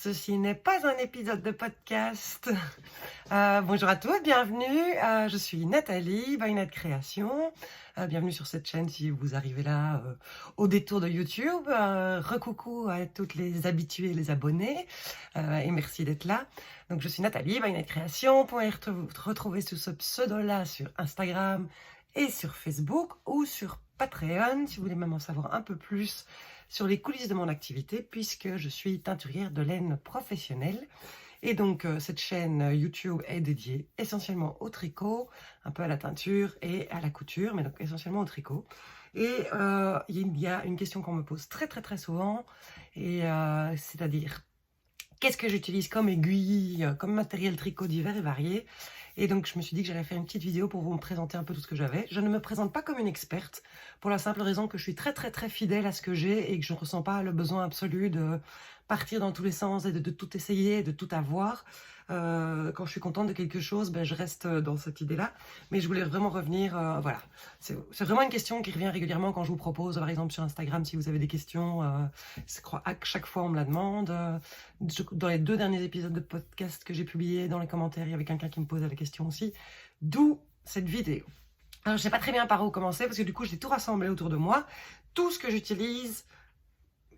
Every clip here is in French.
ceci n'est pas un épisode de podcast. Bonjour à tous, bienvenue. Je suis Nathalie, By Nat Création. Bienvenue sur cette chaîne si vous arrivez là au détour de YouTube. Recoucou à toutes les habitués, les abonnés. Et merci d'être là. Donc je suis Nathalie, By Nat Création. Vous pouvez retrouver sous ce pseudo-là sur Instagram et sur Facebook ou sur Patreon si vous voulez même en savoir un peu plus sur les coulisses de mon activité, puisque je suis teinturière de laine professionnelle. Et donc, cette chaîne YouTube est dédiée essentiellement au tricot, un peu à la teinture et à la couture, mais donc essentiellement au tricot. Et il y a une question qu'on me pose très souvent, et c'est-à-dire, qu'est-ce que j'utilise comme aiguille, comme matériel tricot divers et varié? Et donc, je me suis dit que j'allais faire une petite vidéo pour vous présenter un peu tout ce que j'avais. Je ne me présente pas comme une experte, pour la simple raison que je suis très fidèle à ce que j'ai et que je ne ressens pas le besoin absolu de partir dans tous les sens et de tout essayer, de tout avoir. Quand je suis contente de quelque chose, ben, je reste dans cette idée-là. Mais je voulais vraiment revenir, voilà. C'est vraiment une question qui revient régulièrement quand je vous propose, par exemple sur Instagram, si vous avez des questions. À chaque fois, on me la demande. Dans les 2 derniers épisodes de podcast que j'ai publiés, dans les commentaires, il y avait quelqu'un qui me posait la question aussi. D'où cette vidéo. Alors, je sais pas très bien par où commencer, parce que du coup, j'ai tout rassemblé autour de moi. Tout ce que j'utilise,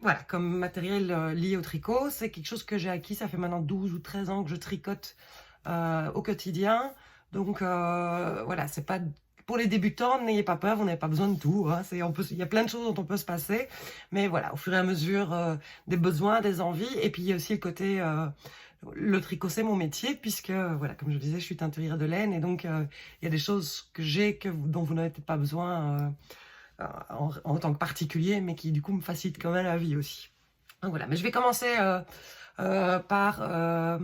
voilà, comme matériel lié au tricot, c'est quelque chose que j'ai acquis. Ça fait maintenant 12 ou 13 ans que je tricote au quotidien. Donc, voilà, c'est pas... Pour les débutants, n'ayez pas peur, vous n'avez pas besoin de tout. Hein. Il y a plein de choses dont on peut se passer. Mais voilà, au fur et à mesure des besoins, des envies. Et puis, il y a aussi le côté... le tricot, c'est mon métier, puisque, voilà, comme je le disais, je suis teinturière de laine. Et donc, il y a des choses que j'ai dont vous n'avez peut-être pas besoin en tant que particulier, mais qui, du coup, me facilitent quand même la vie aussi. Donc voilà, mais je vais commencer par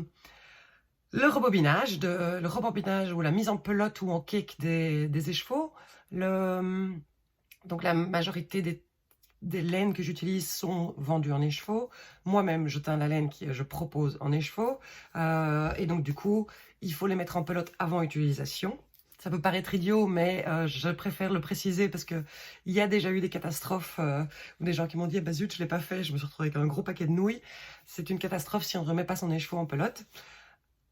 le rebobinage ou la mise en pelote ou en cake des écheveaux. Donc la majorité des laines que j'utilise sont vendues en écheveau. Moi-même, je teins la laine que je propose en écheveau. Et donc, du coup, il faut les mettre en pelote avant utilisation. Ça peut paraître idiot, mais je préfère le préciser parce qu'il y a déjà eu des catastrophes où des gens qui m'ont dit bah zut, je ne l'ai pas fait, je me suis retrouvée avec un gros paquet de nouilles. C'est une catastrophe si on ne remet pas son écheveau en pelote.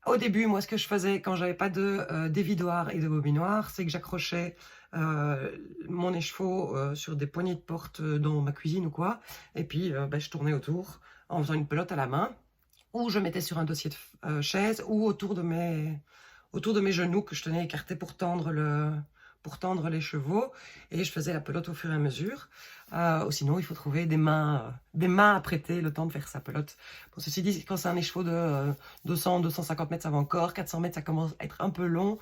Au début, moi, ce que je faisais quand j'avais pas de dévidoir et de bobinoir, c'est que j'accrochais mon écheveau sur des poignées de porte dans ma cuisine ou quoi, et puis je tournais autour en faisant une pelote à la main, ou je mettais sur un dossier de chaise, ou autour de mes genoux que je tenais écartés pour tendre les chevaux, et je faisais la pelote au fur et à mesure. Ou sinon, il faut trouver des mains à prêter le temps de faire sa pelote. Bon, ceci dit, quand c'est un écheveau de 200-250 mètres, ça va encore. 400 mètres, ça commence à être un peu long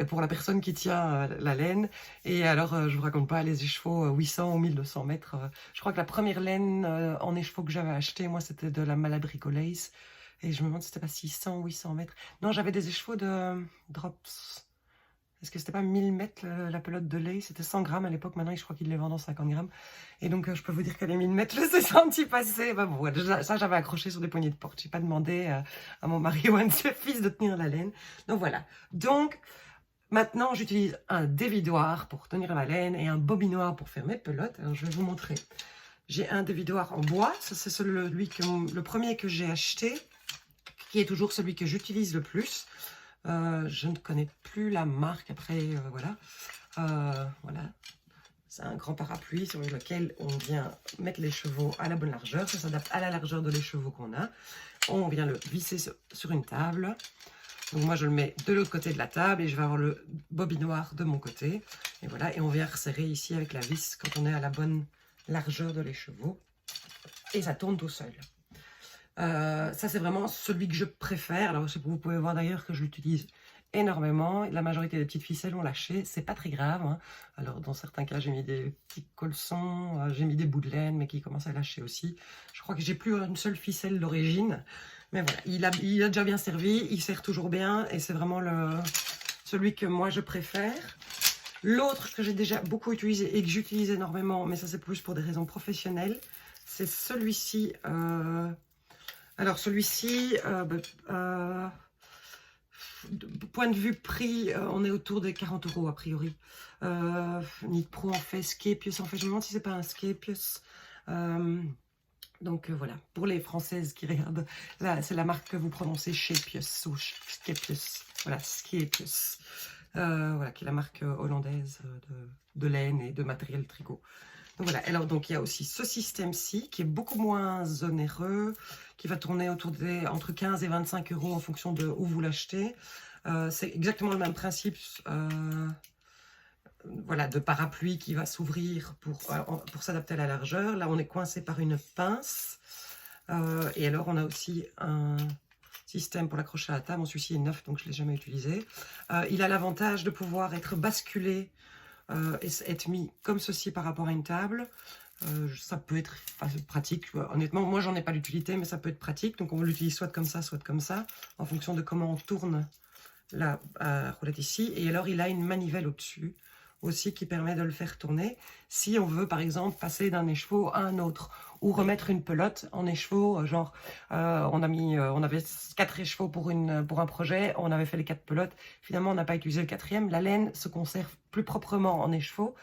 pour la personne qui tient la laine. Et alors, je vous raconte pas, les écheveaux 800 ou 1200 mètres. Je crois que la première laine en écheveau que j'avais acheté, moi, c'était de la Malabrico Lace. Et je me demande si c'était pas 600 ou 800 mètres. Non, j'avais des écheveaux de Drops. Est-ce que c'était pas 1000 mètres la pelote de lait? C'était 100 grammes à l'époque, maintenant je crois qu'ils les vendent en 50 grammes. Et donc je peux vous dire qu'à les 1000 mètres, je les ai sentis passer. Bon, ouais, ça j'avais accroché sur des poignées de porte. J'ai pas demandé à mon mari ou à un de ses fils de tenir la laine. Donc voilà. Donc maintenant j'utilise un dévidoir pour tenir la laine et un bobinoir pour faire mes pelotes. Alors je vais vous montrer. J'ai un dévidoir en bois. Ça c'est le premier que j'ai acheté, qui est toujours celui que j'utilise le plus. Je ne connais plus la marque après, voilà. Voilà. C'est un grand parapluie sur lequel on vient mettre les chevaux à la bonne largeur. Ça s'adapte à la largeur de l'écheveau qu'on a. On vient le visser sur une table. Donc moi, je le mets de l'autre côté de la table et je vais avoir le bobinoir de mon côté. Et voilà, et on vient resserrer ici avec la vis quand on est à la bonne largeur de l'écheveau. Et ça tourne tout seul. Ça, c'est vraiment celui que je préfère. Alors, vous pouvez voir d'ailleurs que je l'utilise énormément. La majorité des petites ficelles ont lâché. C'est pas très grave. Hein. Alors, dans certains cas, j'ai mis des petits colsons, j'ai mis des bouts de laine, mais qui commencent à lâcher aussi. Je crois que j'ai plus une seule ficelle d'origine. Mais voilà, il a déjà bien servi. Il sert toujours bien. Et c'est vraiment celui que moi, je préfère. L'autre que j'ai déjà beaucoup utilisé et que j'utilise énormément, mais ça, c'est plus pour des raisons professionnelles, c'est celui-ci. Alors celui-ci, point de vue prix, on est autour des 40 € a priori. Nid Pro en fait, Skepius en fait, je me demande si c'est pas un Skepius. Donc voilà, pour les Françaises qui regardent, là c'est la marque que vous prononcez Scheepjes ou Scheepjes, voilà, Scheepjes, voilà, qui est la marque hollandaise de laine et de matériel tricot. Donc voilà, alors donc il y a aussi ce système-ci qui est beaucoup moins onéreux, qui va tourner autour des entre 15 et 25 € en fonction de où vous l'achetez. C'est exactement le même principe. Voilà, de parapluie qui va s'ouvrir pour s'adapter à la largeur. Là, on est coincé par une pince. Et alors, on a aussi un système pour l'accrocher à la table. Bon, celui-ci est neuf, donc je ne l'ai jamais utilisé. Il a l'avantage de pouvoir être basculé et être mis comme ceci par rapport à une table. Ça peut être pratique. Honnêtement, moi, j'en ai pas l'utilité, mais ça peut être pratique. Donc, on l'utilise soit comme ça, en fonction de comment on tourne la roulette ici. Et alors, il a une manivelle au-dessus aussi qui permet de le faire tourner si on veut par exemple passer d'un écheveau à un autre ou remettre une pelote en écheveau, genre on avait 4 écheveaux pour un projet, on avait fait les 4 pelotes, finalement on n'a pas utilisé le 4e, la laine se conserve plus proprement en écheveau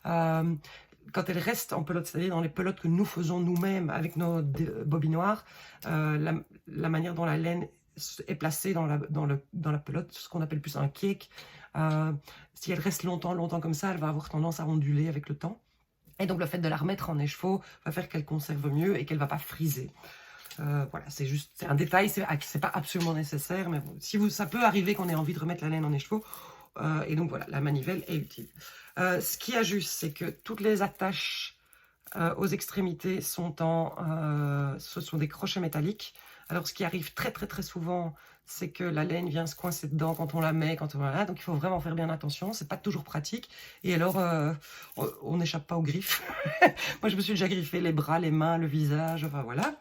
quand elle reste en pelote, c'est-à-dire dans les pelotes que nous faisons nous-mêmes avec nos bobinoirs, la manière dont la laine est placée dans la pelote, ce qu'on appelle plus un cake. Si elle reste longtemps comme ça, elle va avoir tendance à onduler avec le temps. Et donc le fait de la remettre en écheveau va faire qu'elle conserve mieux et qu'elle ne va pas friser. Voilà, c'est un détail, c'est pas absolument nécessaire, mais bon, ça peut arriver qu'on ait envie de remettre la laine en écheveau. Et donc voilà, la manivelle est utile. Ce qu'il y a juste, c'est que toutes les attaches aux extrémités ce sont des crochets métalliques. Alors ce qui arrive très souvent, c'est que la laine vient se coincer dedans quand on la met, voilà. Donc il faut vraiment faire bien attention, c'est pas toujours pratique. Et alors, on n'échappe pas aux griffes. Moi je me suis déjà griffé les bras, les mains, le visage, enfin voilà.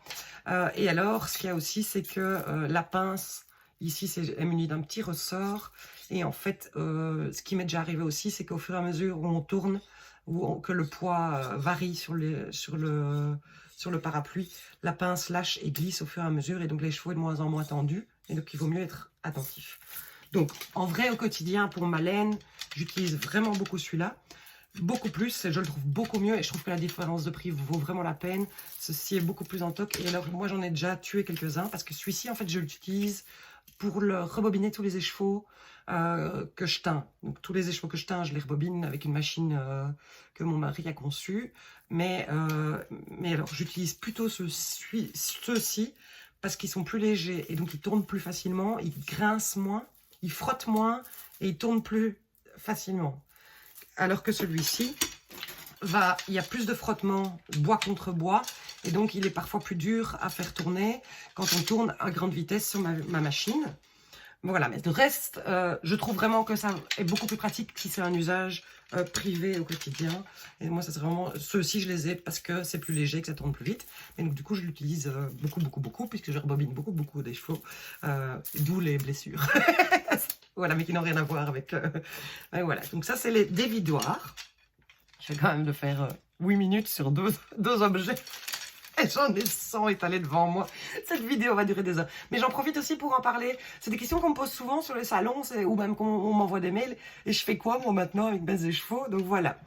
Et alors, ce qu'il y a aussi, c'est que la pince, ici, est munie d'un petit ressort. Et en fait, ce qui m'est déjà arrivé aussi, c'est qu'au fur et à mesure où on tourne, que le poids varie sur le parapluie, la pince lâche et glisse au fur et à mesure, et donc les chevaux est de moins en moins tendus, et donc il vaut mieux être attentif. Donc, en vrai, au quotidien, pour ma laine, j'utilise vraiment beaucoup celui-là. Beaucoup plus, je le trouve beaucoup mieux et je trouve que la différence de prix vaut vraiment la peine. Ceci est beaucoup plus en toc et alors moi j'en ai déjà tué quelques-uns parce que celui-ci en fait je l'utilise pour le rebobiner tous les écheveaux que je teins. Donc tous les écheveaux que je teins, je les rebobine avec une machine que mon mari a conçue. Mais alors j'utilise plutôt ceux-ci parce qu'ils sont plus légers et donc ils tournent plus facilement, ils grincent moins, ils frottent moins et ils tournent plus facilement. Alors que celui-ci, il y a plus de frottement bois contre bois, et donc il est parfois plus dur à faire tourner quand on tourne à grande vitesse sur ma machine. Voilà, mais de reste, je trouve vraiment que ça est beaucoup plus pratique si c'est un usage privé au quotidien. Et moi, ça c'est vraiment, ceux-ci, je les ai parce que c'est plus léger, que ça tourne plus vite. Mais donc du coup, je l'utilise beaucoup, puisque je rebobine beaucoup des chevaux, d'où les blessures. Voilà, mais qui n'ont rien à voir avec... voilà, donc ça, c'est les dévidoirs. Je vais quand même de faire 8 minutes sur deux objets. Et j'en ai 100 étalés devant moi. Cette vidéo va durer des heures. Mais j'en profite aussi pour en parler. C'est des questions qu'on me pose souvent sur les salons, ou même qu'on m'envoie des mails. Et je fais quoi, moi, maintenant, avec mes écheveaux? Donc voilà.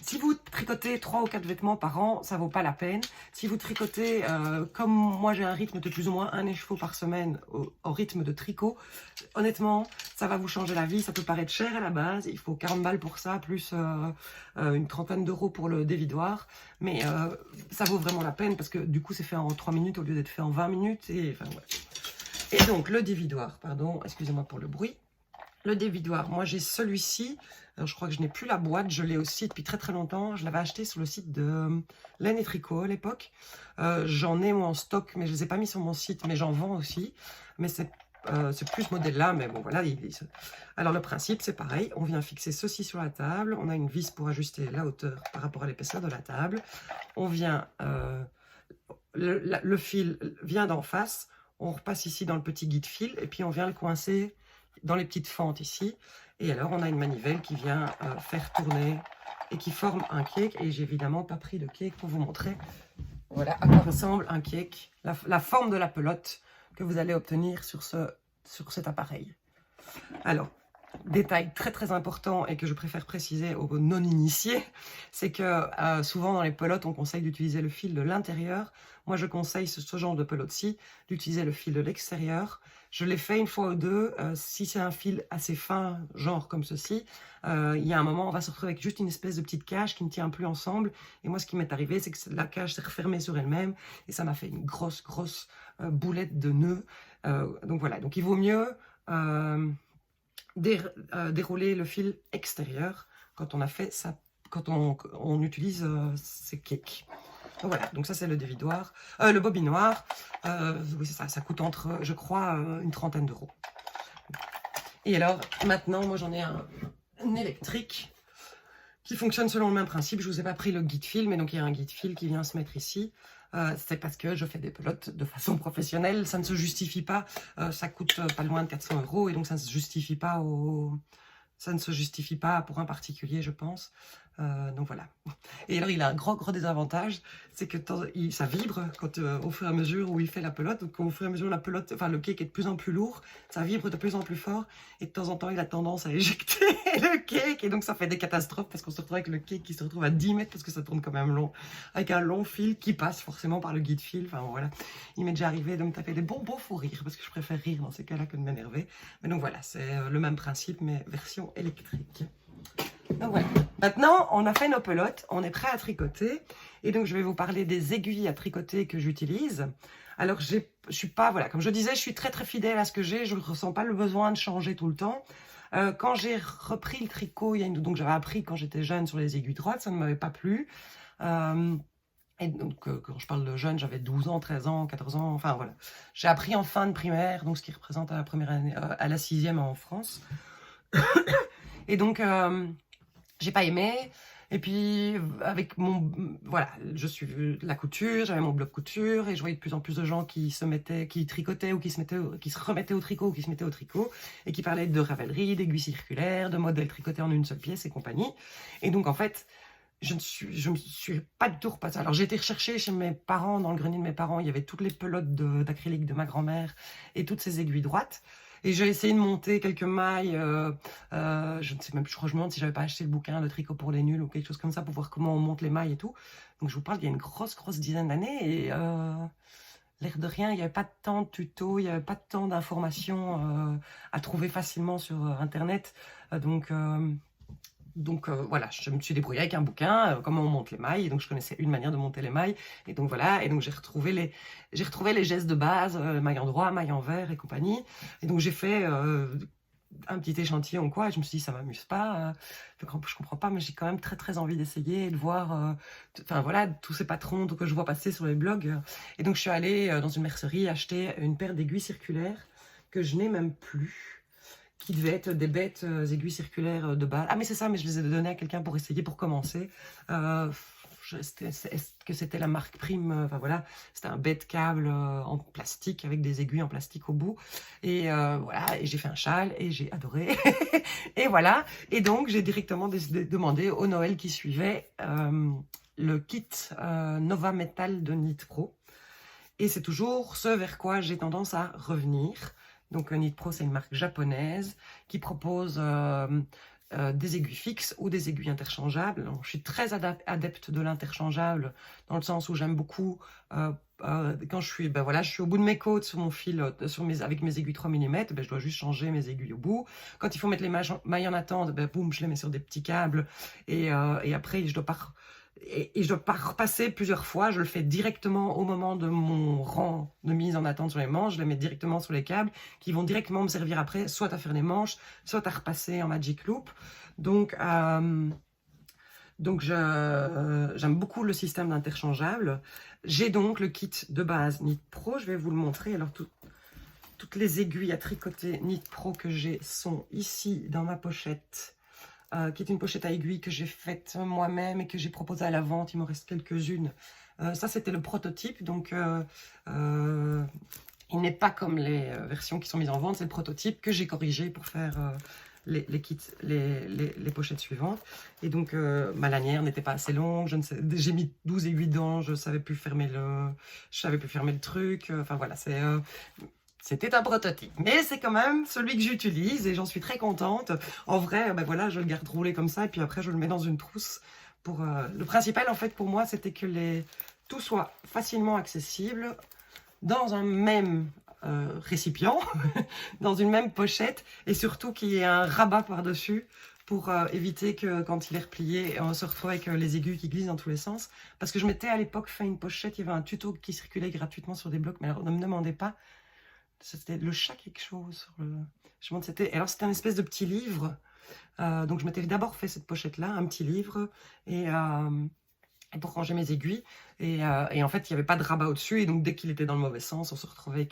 Si vous tricotez 3 ou 4 vêtements par an, ça vaut pas la peine. Si vous tricotez, comme moi, j'ai un rythme de plus ou moins un écheveau par semaine au rythme de tricot, honnêtement, ça va vous changer la vie. Ça peut paraître cher à la base. Il faut 40 balles pour ça, plus une trentaine d'euros pour le dévidoir. Mais ça vaut vraiment la peine parce que du coup c'est fait en 3 minutes au lieu d'être fait en 20 minutes. Et, enfin, ouais. Et donc le dévidoir, pardon, excusez-moi pour le bruit. Le dévidoir, moi j'ai celui-ci. Alors je crois que je n'ai plus la boîte, je l'ai aussi depuis très longtemps. Je l'avais acheté sur le site de Laine et Tricot à l'époque. J'en ai moi en stock, mais je ne les ai pas mis sur mon site, mais j'en vends aussi. Mais c'est plus ce modèle-là, mais bon, voilà. Alors, le principe, c'est pareil. On vient fixer ceci sur la table. On a une vis pour ajuster la hauteur par rapport à l'épaisseur de la table. On vient... le fil vient d'en face. On repasse ici dans le petit guide fil. Et puis, on vient le coincer dans les petites fentes ici. Et alors, on a une manivelle qui vient faire tourner et qui forme un cake. Et j'ai évidemment pas pris de cake pour vous montrer. Voilà à quoi ressemble un cake. La forme de la pelote que vous allez obtenir sur cet appareil. Alors, détail très très important et que je préfère préciser aux non-initiés, c'est que souvent dans les pelotes, on conseille d'utiliser le fil de l'intérieur. Moi, je conseille ce genre de pelote-ci d'utiliser le fil de l'extérieur. Je l'ai fait une fois ou deux. Si c'est un fil assez fin, genre comme ceci, il y a un moment, on va se retrouver avec juste une espèce de petite cage qui ne tient plus ensemble. Et moi, ce qui m'est arrivé, c'est que la cage s'est refermée sur elle-même et ça m'a fait une grosse boulette de nœuds. Donc voilà, donc il vaut mieux dérouler le fil extérieur quand on a fait ça, quand on utilise ces cakes. Donc voilà, donc ça c'est le dévidoir, le bobinoir. Oui c'est ça, ça coûte entre, je crois, une trentaine d'euros. Et alors maintenant, moi j'en ai un électrique qui fonctionne selon le même principe. Je vous ai pas pris le guide fil, mais donc il y a un guide fil qui vient se mettre ici. C'est parce que je fais des pelotes de façon professionnelle, ça ne se justifie pas, ça coûte pas loin de 400 € et donc ça ne se justifie pas pour un particulier, je pense. Donc voilà. Et alors il a un gros désavantage, c'est que ça vibre quand, au fur et à mesure où il fait la pelote. Donc au fur et à mesure la pelote, enfin le cake est de plus en plus lourd, ça vibre de plus en plus fort et de temps en temps il a tendance à éjecter le cake et donc ça fait des catastrophes parce qu'on se retrouve avec le cake qui se retrouve à 10 mètres parce que ça tourne quand même long, avec un long fil qui passe forcément par le guide fil. Enfin voilà, il m'est déjà arrivé de me taper des bonbons fou rire parce que je préfère rire dans ces cas-là que de m'énerver. Mais donc voilà, c'est le même principe mais version électrique. Donc voilà. Maintenant, on a fait nos pelotes, on est prêt à tricoter. Et donc, je vais vous parler des aiguilles à tricoter que j'utilise. Alors, je suis pas, voilà, comme je disais, je suis très fidèle à ce que j'ai. Je ne ressens pas le besoin de changer tout le temps. Quand j'ai repris le tricot, donc j'avais appris quand j'étais jeune sur les aiguilles droites, ça ne m'avait pas plu. Et donc, quand je parle de jeune, j'avais 12 ans, 13 ans, 14 ans, enfin voilà. J'ai appris en fin de primaire, donc ce qui représente à la première année, à la 6e en France. Et donc, j'ai pas aimé. Et puis, avec voilà, je suis la couture, j'avais mon blog couture et je voyais de plus en plus de gens qui tricotaient ou qui se remettaient au tricot ou qui se mettaient au tricot et qui parlaient de ravellerie, d'aiguilles circulaires, de modèles tricotés en une seule pièce et compagnie. Et donc, en fait, je me suis pas du tout repassée. Alors, j'ai été rechercher chez mes parents, dans le grenier de mes parents, il y avait toutes les pelotes d'acrylique de ma grand-mère et toutes ces aiguilles droites. Et j'ai essayé de monter quelques mailles, je ne sais même plus, je crois que je me demande si j'avais pas acheté le bouquin de tricot pour les nuls ou quelque chose comme ça pour voir comment on monte les mailles et tout. Donc je vous parle, il y a une grosse dizaine d'années et l'air de rien, il n'y avait pas tant de tutos, il n'y avait pas tant d'informations à trouver facilement sur Internet. Donc voilà, je me suis débrouillée avec un bouquin, comment on monte les mailles, et donc je connaissais une manière de monter les mailles, et donc voilà, et donc j'ai retrouvé les gestes de base, maille en droit, maille en vert et compagnie, et donc j'ai fait un petit échantillon ou quoi, et je me suis dit ça m'amuse pas, je comprends pas, mais j'ai quand même très envie d'essayer, de voir, enfin voilà, tous ces patrons que je vois passer sur les blogs, et donc je suis allée dans une mercerie acheter une paire d'aiguilles circulaires, que je n'ai même plus, qui devaient être des bêtes aiguilles circulaires de base. Ah mais c'est ça, mais je les ai données à quelqu'un pour essayer, pour commencer. Est-ce que c'était la marque Prime, enfin voilà, c'était un bête câble en plastique avec des aiguilles en plastique au bout. Et voilà, et j'ai fait un châle et j'ai adoré. Et voilà, et donc j'ai directement demandé au Noël qui suivait le kit Nova Metal de Knit Pro. Et c'est toujours ce vers quoi j'ai tendance à revenir. Donc Knit Pro, c'est une marque japonaise qui propose des aiguilles fixes ou des aiguilles interchangeables. Donc, je suis très adepte de l'interchangeable dans le sens où j'aime beaucoup quand je suis, je suis au bout de mes côtes sur mon fil, avec mes aiguilles 3 mm, je dois juste changer mes aiguilles au bout. Quand il faut mettre les mailles en attente, boum, je les mets sur des petits câbles et après je dois pas... Et je dois pas repasser plusieurs fois, je le fais directement au moment de mon rang de mise en attente sur les manches, je les mets directement sur les câbles qui vont directement me servir après, soit à faire les manches, soit à repasser en Magic Loop. Donc j'aime beaucoup le système d'interchangeable. J'ai donc le kit de base Knit Pro, je vais vous le montrer. Alors toutes les aiguilles à tricoter Knit Pro que j'ai sont ici dans ma pochette. Qui est une pochette à aiguilles que j'ai faite moi-même et que j'ai proposée à la vente. Il me reste quelques-unes. Ça, c'était le prototype. Donc, il n'est pas comme les versions qui sont mises en vente. C'est le prototype que j'ai corrigé pour faire les kits, les pochettes suivantes. Et donc, ma lanière n'était pas assez longue. J'ai mis 12 aiguilles dedans. Je savais plus fermer le truc. Enfin, voilà. C'était un prototype, mais c'est quand même celui que j'utilise et j'en suis très contente. En vrai, ben voilà, je le garde roulé comme ça et puis après je le mets dans une trousse. Le principal en fait pour moi c'était que tout soit facilement accessible dans un même récipient, dans une même pochette et surtout qu'il y ait un rabat par-dessus pour éviter que quand il est replié, on se retrouve avec les aiguilles qui glissent dans tous les sens. Parce que je m'étais à l'époque fait une pochette, il y avait un tuto qui circulait gratuitement sur des blogs, mais alors ne me demandez pas. C'était le chat quelque chose. Je me demande, alors c'était un espèce de petit livre. Donc je m'étais d'abord fait cette pochette-là, un petit livre, et pour ranger mes aiguilles. Et en fait, il n'y avait pas de rabat au-dessus. Et donc dès qu'il était dans le mauvais sens, on se retrouvait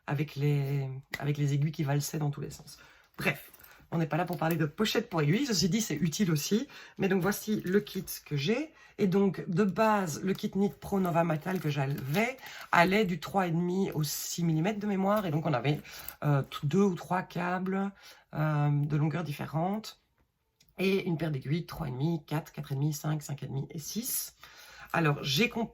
avec les aiguilles qui valsaient dans tous les sens. Bref, on n'est pas là pour parler de pochette pour aiguilles. Ceci dit, c'est utile aussi. Mais donc voici le kit que j'ai. Et donc, de base, le kit Knit Pro Nova Metal que j'avais allait du 3,5 au 6 mm de mémoire. Et donc, on avait 2 ou 3 câbles de longueurs différentes. Et une paire d'aiguilles, 3,5, 4, 4,5, 5, 5,5 et 6. Alors,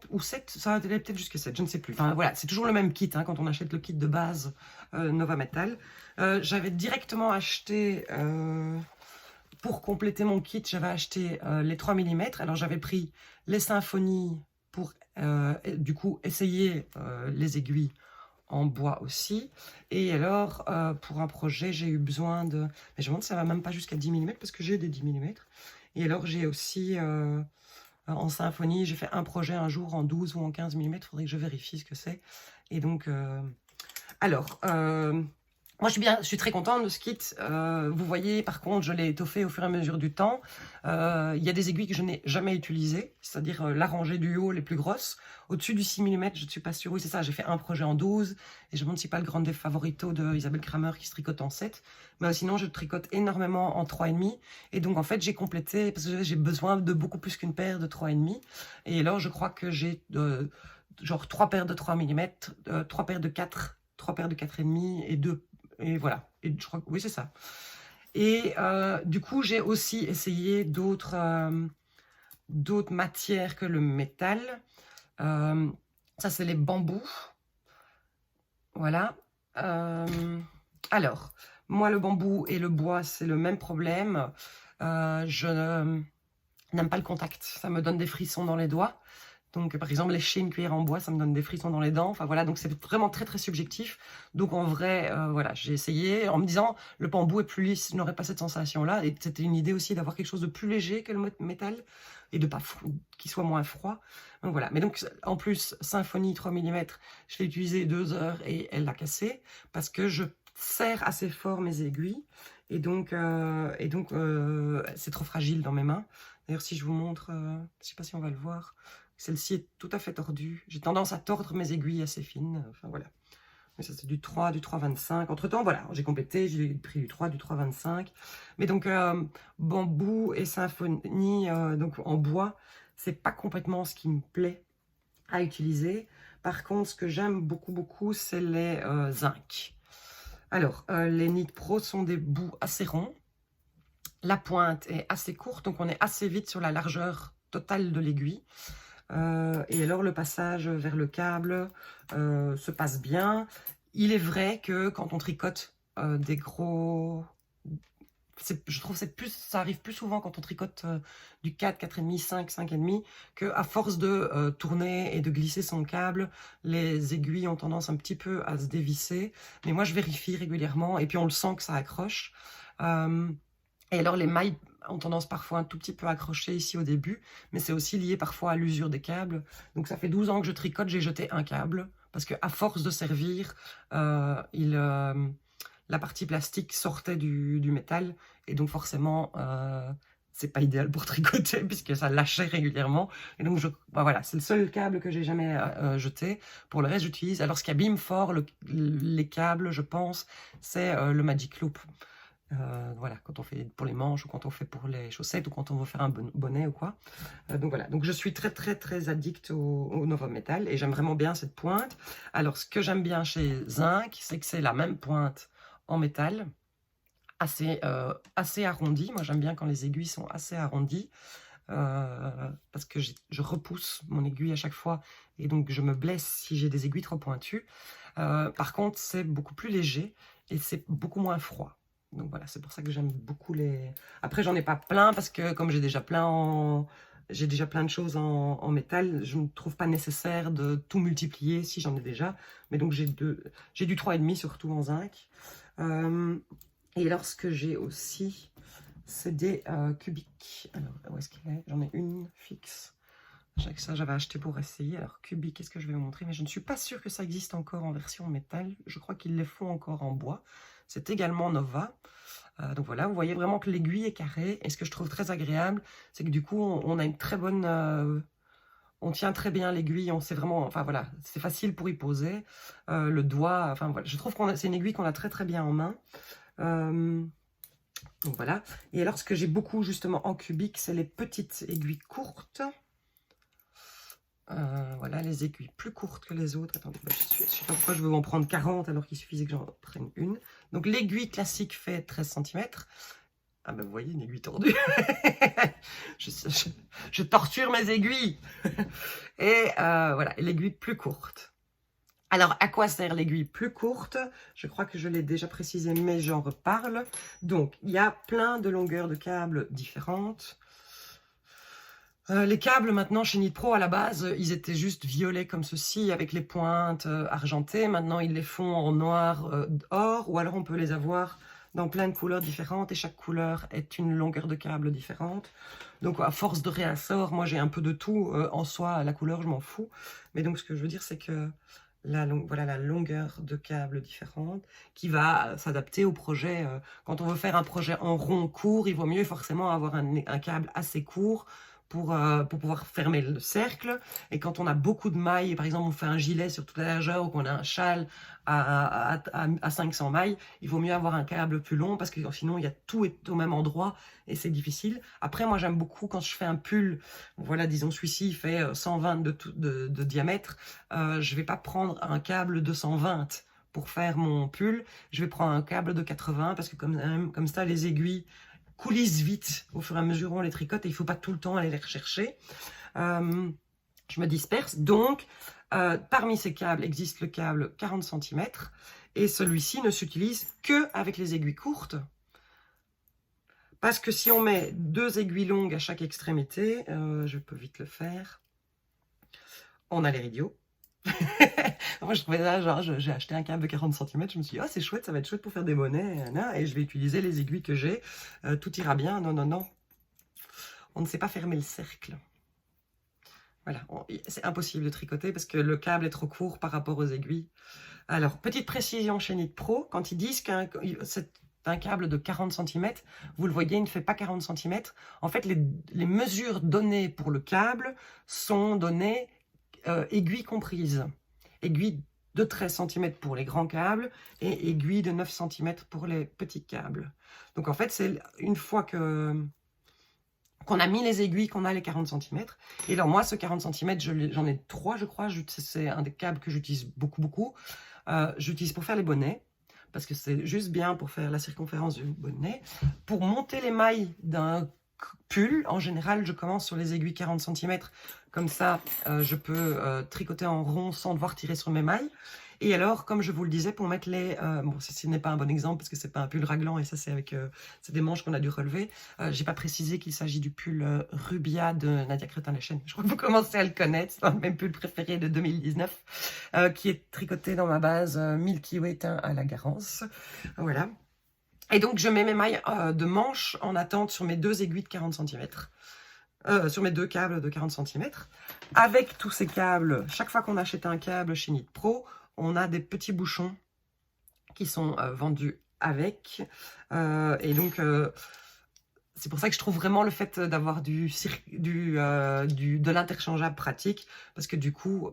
ou 7, ça allait peut-être jusqu'à 7, je ne sais plus. Enfin, voilà, c'est toujours le même kit hein, quand on achète le kit de base Nova Metal. J'avais directement acheté... pour compléter mon kit, j'avais acheté les 3 mm. Alors, j'avais pris les symphonies pour, du coup, essayer les aiguilles en bois aussi. Et alors, pour un projet, j'ai eu besoin de... Mais je me demande si ça va même pas jusqu'à 10 mm, parce que j'ai des 10 mm. Et alors, j'ai aussi, en symphonie, j'ai fait un projet un jour en 12 ou en 15 mm. Il faudrait que je vérifie ce que c'est. Et donc, moi, je suis très contente de ce kit. Vous voyez, par contre, je l'ai étoffé au fur et à mesure du temps. Il y a des aiguilles que je n'ai jamais utilisées, c'est-à-dire la rangée du haut, les plus grosses. Au-dessus du 6 mm, je ne suis pas sûre. Oui, c'est ça, j'ai fait un projet en 12. Et je montre si pas le Grande Favorito de Isabelle Kramer qui se tricote en 7. Mais sinon, je tricote énormément en 3,5. Et donc, en fait, j'ai complété, parce que j'ai besoin de beaucoup plus qu'une paire de 3,5. Et alors, je crois que j'ai genre 3 paires de 3 mm, 3 paires de 4, 3 paires de 4,5 et 2. Et voilà, et je crois que oui, c'est ça. Et du coup, j'ai aussi essayé d'autres matières que le métal. Ça, c'est les bambous. Voilà. Alors, moi, le bambou et le bois, c'est le même problème. Je n'aime pas le contact. Ça me donne des frissons dans les doigts. Donc, par exemple, lécher une cuillère en bois, ça me donne des frissons dans les dents. Enfin, voilà, donc c'est vraiment très, très subjectif. Donc, en vrai, voilà, j'ai essayé en me disant, le bambou est plus lisse, je n'aurais pas cette sensation-là. Et c'était une idée aussi d'avoir quelque chose de plus léger que le métal et de pas qu'il soit moins froid. Donc, voilà. Mais donc, en plus, Symphony 3 mm, je l'ai utilisé 2 heures et elle l'a cassé parce que je serre assez fort mes aiguilles. Et donc c'est trop fragile dans mes mains. D'ailleurs, si je vous montre, je ne sais pas si on va le voir, celle-ci est tout à fait tordue. J'ai tendance à tordre mes aiguilles assez fines. Enfin, voilà. Mais ça, c'est du 3, du 3,25. Entre-temps, voilà, j'ai complété, j'ai pris du 3, du 3,25. Mais donc, bambou et symphonie, donc en bois, c'est pas complètement ce qui me plaît à utiliser. Par contre, ce que j'aime beaucoup, beaucoup, c'est les zinc. Alors, les Knit Pro sont des bouts assez ronds. La pointe est assez courte, donc on est assez vite sur la largeur totale de l'aiguille. Et alors le passage vers le câble se passe bien. Il est vrai que quand on tricote des gros... Je trouve que ça arrive plus souvent quand on tricote du 4, 4,5, 5, 5,5, qu'à force de tourner et de glisser son câble, les aiguilles ont tendance un petit peu à se dévisser. Mais moi, je vérifie régulièrement et puis on le sent que ça accroche. Et alors, les mailles ont tendance parfois un tout petit peu à accrocher ici au début, mais c'est aussi lié parfois à l'usure des câbles. Donc, ça fait 12 ans que je tricote, j'ai jeté un câble, parce qu'à force de servir, la partie plastique sortait du métal, et donc forcément, c'est pas idéal pour tricoter, puisque ça lâchait régulièrement. Et donc, voilà, c'est le seul câble que j'ai jamais jeté. Pour le reste, j'utilise... Alors, ce qui abîme fort les câbles, je pense, c'est le Magic Loop. Voilà, quand on fait pour les manches ou quand on fait pour les chaussettes ou quand on veut faire un bonnet ou quoi. Donc voilà, donc je suis très très très addict au Nova Metal et j'aime vraiment bien cette pointe. Alors ce que j'aime bien chez Zinc, c'est que c'est la même pointe en métal, assez arrondie. Moi j'aime bien quand les aiguilles sont assez arrondies. parce que je repousse mon aiguille à chaque fois et donc je me blesse si j'ai des aiguilles trop pointues. Par contre, c'est beaucoup plus léger et c'est beaucoup moins froid. Donc voilà, c'est pour ça que j'aime beaucoup les... Après, j'en ai pas plein parce que comme j'ai déjà plein de choses en métal, je ne trouve pas nécessaire de tout multiplier si j'en ai déjà. Mais donc j'ai du 3,5 surtout en zinc. Et alors ce que j'ai aussi, c'est des cubiques. Alors, où est-ce qu'il est? J'en ai une fixe. Ça, j'avais acheté pour essayer. Alors, cubique, qu'est-ce que je vais vous montrer? Mais je ne suis pas sûre que ça existe encore en version métal. Je crois qu'ils les font encore en bois. C'est également Nova. Donc voilà, vous voyez vraiment que l'aiguille est carrée. Et ce que je trouve très agréable, c'est que du coup, on a une très bonne... on tient très bien l'aiguille, on sait vraiment... Enfin voilà, c'est facile pour y poser. Le doigt, enfin voilà, je trouve que c'est une aiguille qu'on a très très bien en main. Donc voilà. Et alors, ce que j'ai beaucoup justement en cubique, c'est les petites aiguilles courtes. Voilà, les aiguilles plus courtes que les autres. Attendez, je ne sais pas pourquoi je veux en prendre 40 alors qu'il suffisait que j'en prenne une. Donc l'aiguille classique fait 13 cm. Ah ben vous voyez, une aiguille tordue. je torture mes aiguilles. Et voilà, l'aiguille plus courte. Alors, à quoi sert l'aiguille plus courte? Je crois que je l'ai déjà précisé, mais j'en reparle. Donc, il y a plein de longueurs de câbles différentes. Les câbles, maintenant, chez Nitpro, à la base, ils étaient juste violets comme ceci, avec les pointes argentées. Maintenant, ils les font en noir or, ou alors on peut les avoir dans plein de couleurs différentes, et chaque couleur est une longueur de câble différente. Donc, à force de réassort, moi, j'ai un peu de tout. En soi, la couleur, je m'en fous. Mais donc, ce que je veux dire, c'est que voilà la longueur de câble différente qui va s'adapter au projet. Quand on veut faire un projet en rond court, il vaut mieux forcément avoir un câble assez court pour pouvoir fermer le cercle. Et quand on a beaucoup de mailles, par exemple on fait un gilet sur toute la largeur ou qu'on a un châle à 500 mailles, il vaut mieux avoir un câble plus long parce que sinon il y a tout est au même endroit et c'est difficile. Après moi j'aime beaucoup quand je fais un pull, voilà disons celui-ci il fait 120 de diamètre, je vais pas prendre un câble de 120 pour faire mon pull, je vais prendre un câble de 80 parce que comme ça les aiguilles coulissent vite au fur et à mesure où on les tricote et il ne faut pas tout le temps aller les rechercher. Je me disperse. Donc, parmi ces câbles existe le câble 40 cm et celui-ci ne s'utilise qu'avec les aiguilles courtes. Parce que si on met 2 aiguilles longues à chaque extrémité, je peux vite le faire, on a les idiots. Moi je trouvais ça, genre j'ai acheté un câble de 40 cm, je me suis dit, oh c'est chouette, ça va être chouette pour faire des monnaies, et je vais utiliser les aiguilles que j'ai, tout ira bien. Non, non, non, on ne sait pas fermer le cercle. Voilà, c'est impossible de tricoter parce que le câble est trop court par rapport aux aiguilles. Alors, petite précision chez Nitpro, quand ils disent qu'un câble de 40 cm, vous le voyez, il ne fait pas 40 cm. En fait, les mesures données pour le câble sont données aiguilles comprises. Aiguille de 13 cm pour les grands câbles et aiguille de 9 cm pour les petits câbles. Donc en fait, c'est une fois qu'on a mis les aiguilles qu'on a les 40 cm. Et alors moi, ce 40 cm, j'en ai 3, je crois. C'est un des câbles que j'utilise beaucoup. J'utilise pour faire les bonnets, parce que c'est juste bien pour faire la circonférence du bonnet. Pour monter les mailles d'un pull, en général, je commence sur les aiguilles 40 cm. Comme ça, je peux tricoter en rond sans devoir tirer sur mes mailles. Et alors, comme je vous le disais, pour mettre les... bon, ce n'est pas un bon exemple parce que c'est pas un pull raglan et ça, c'est avec c'est des manches qu'on a dû relever. J'ai pas précisé qu'il s'agit du pull Rubia de Nadia Crétin-Lechen. Je crois que vous commencez à le connaître. C'est un même pull préféré de 2019 qui est tricoté dans ma base Milky Way teint à la Garance. Voilà. Et donc, je mets mes mailles de manche en attente sur mes 2 aiguilles de 40 cm. Sur mes 2 câbles de 40 cm. Avec tous ces câbles, chaque fois qu'on achète un câble chez Nitpro, on a des petits bouchons qui sont vendus avec. Et donc, c'est pour ça que je trouve vraiment le fait d'avoir de l'interchangeable pratique. Parce que du coup,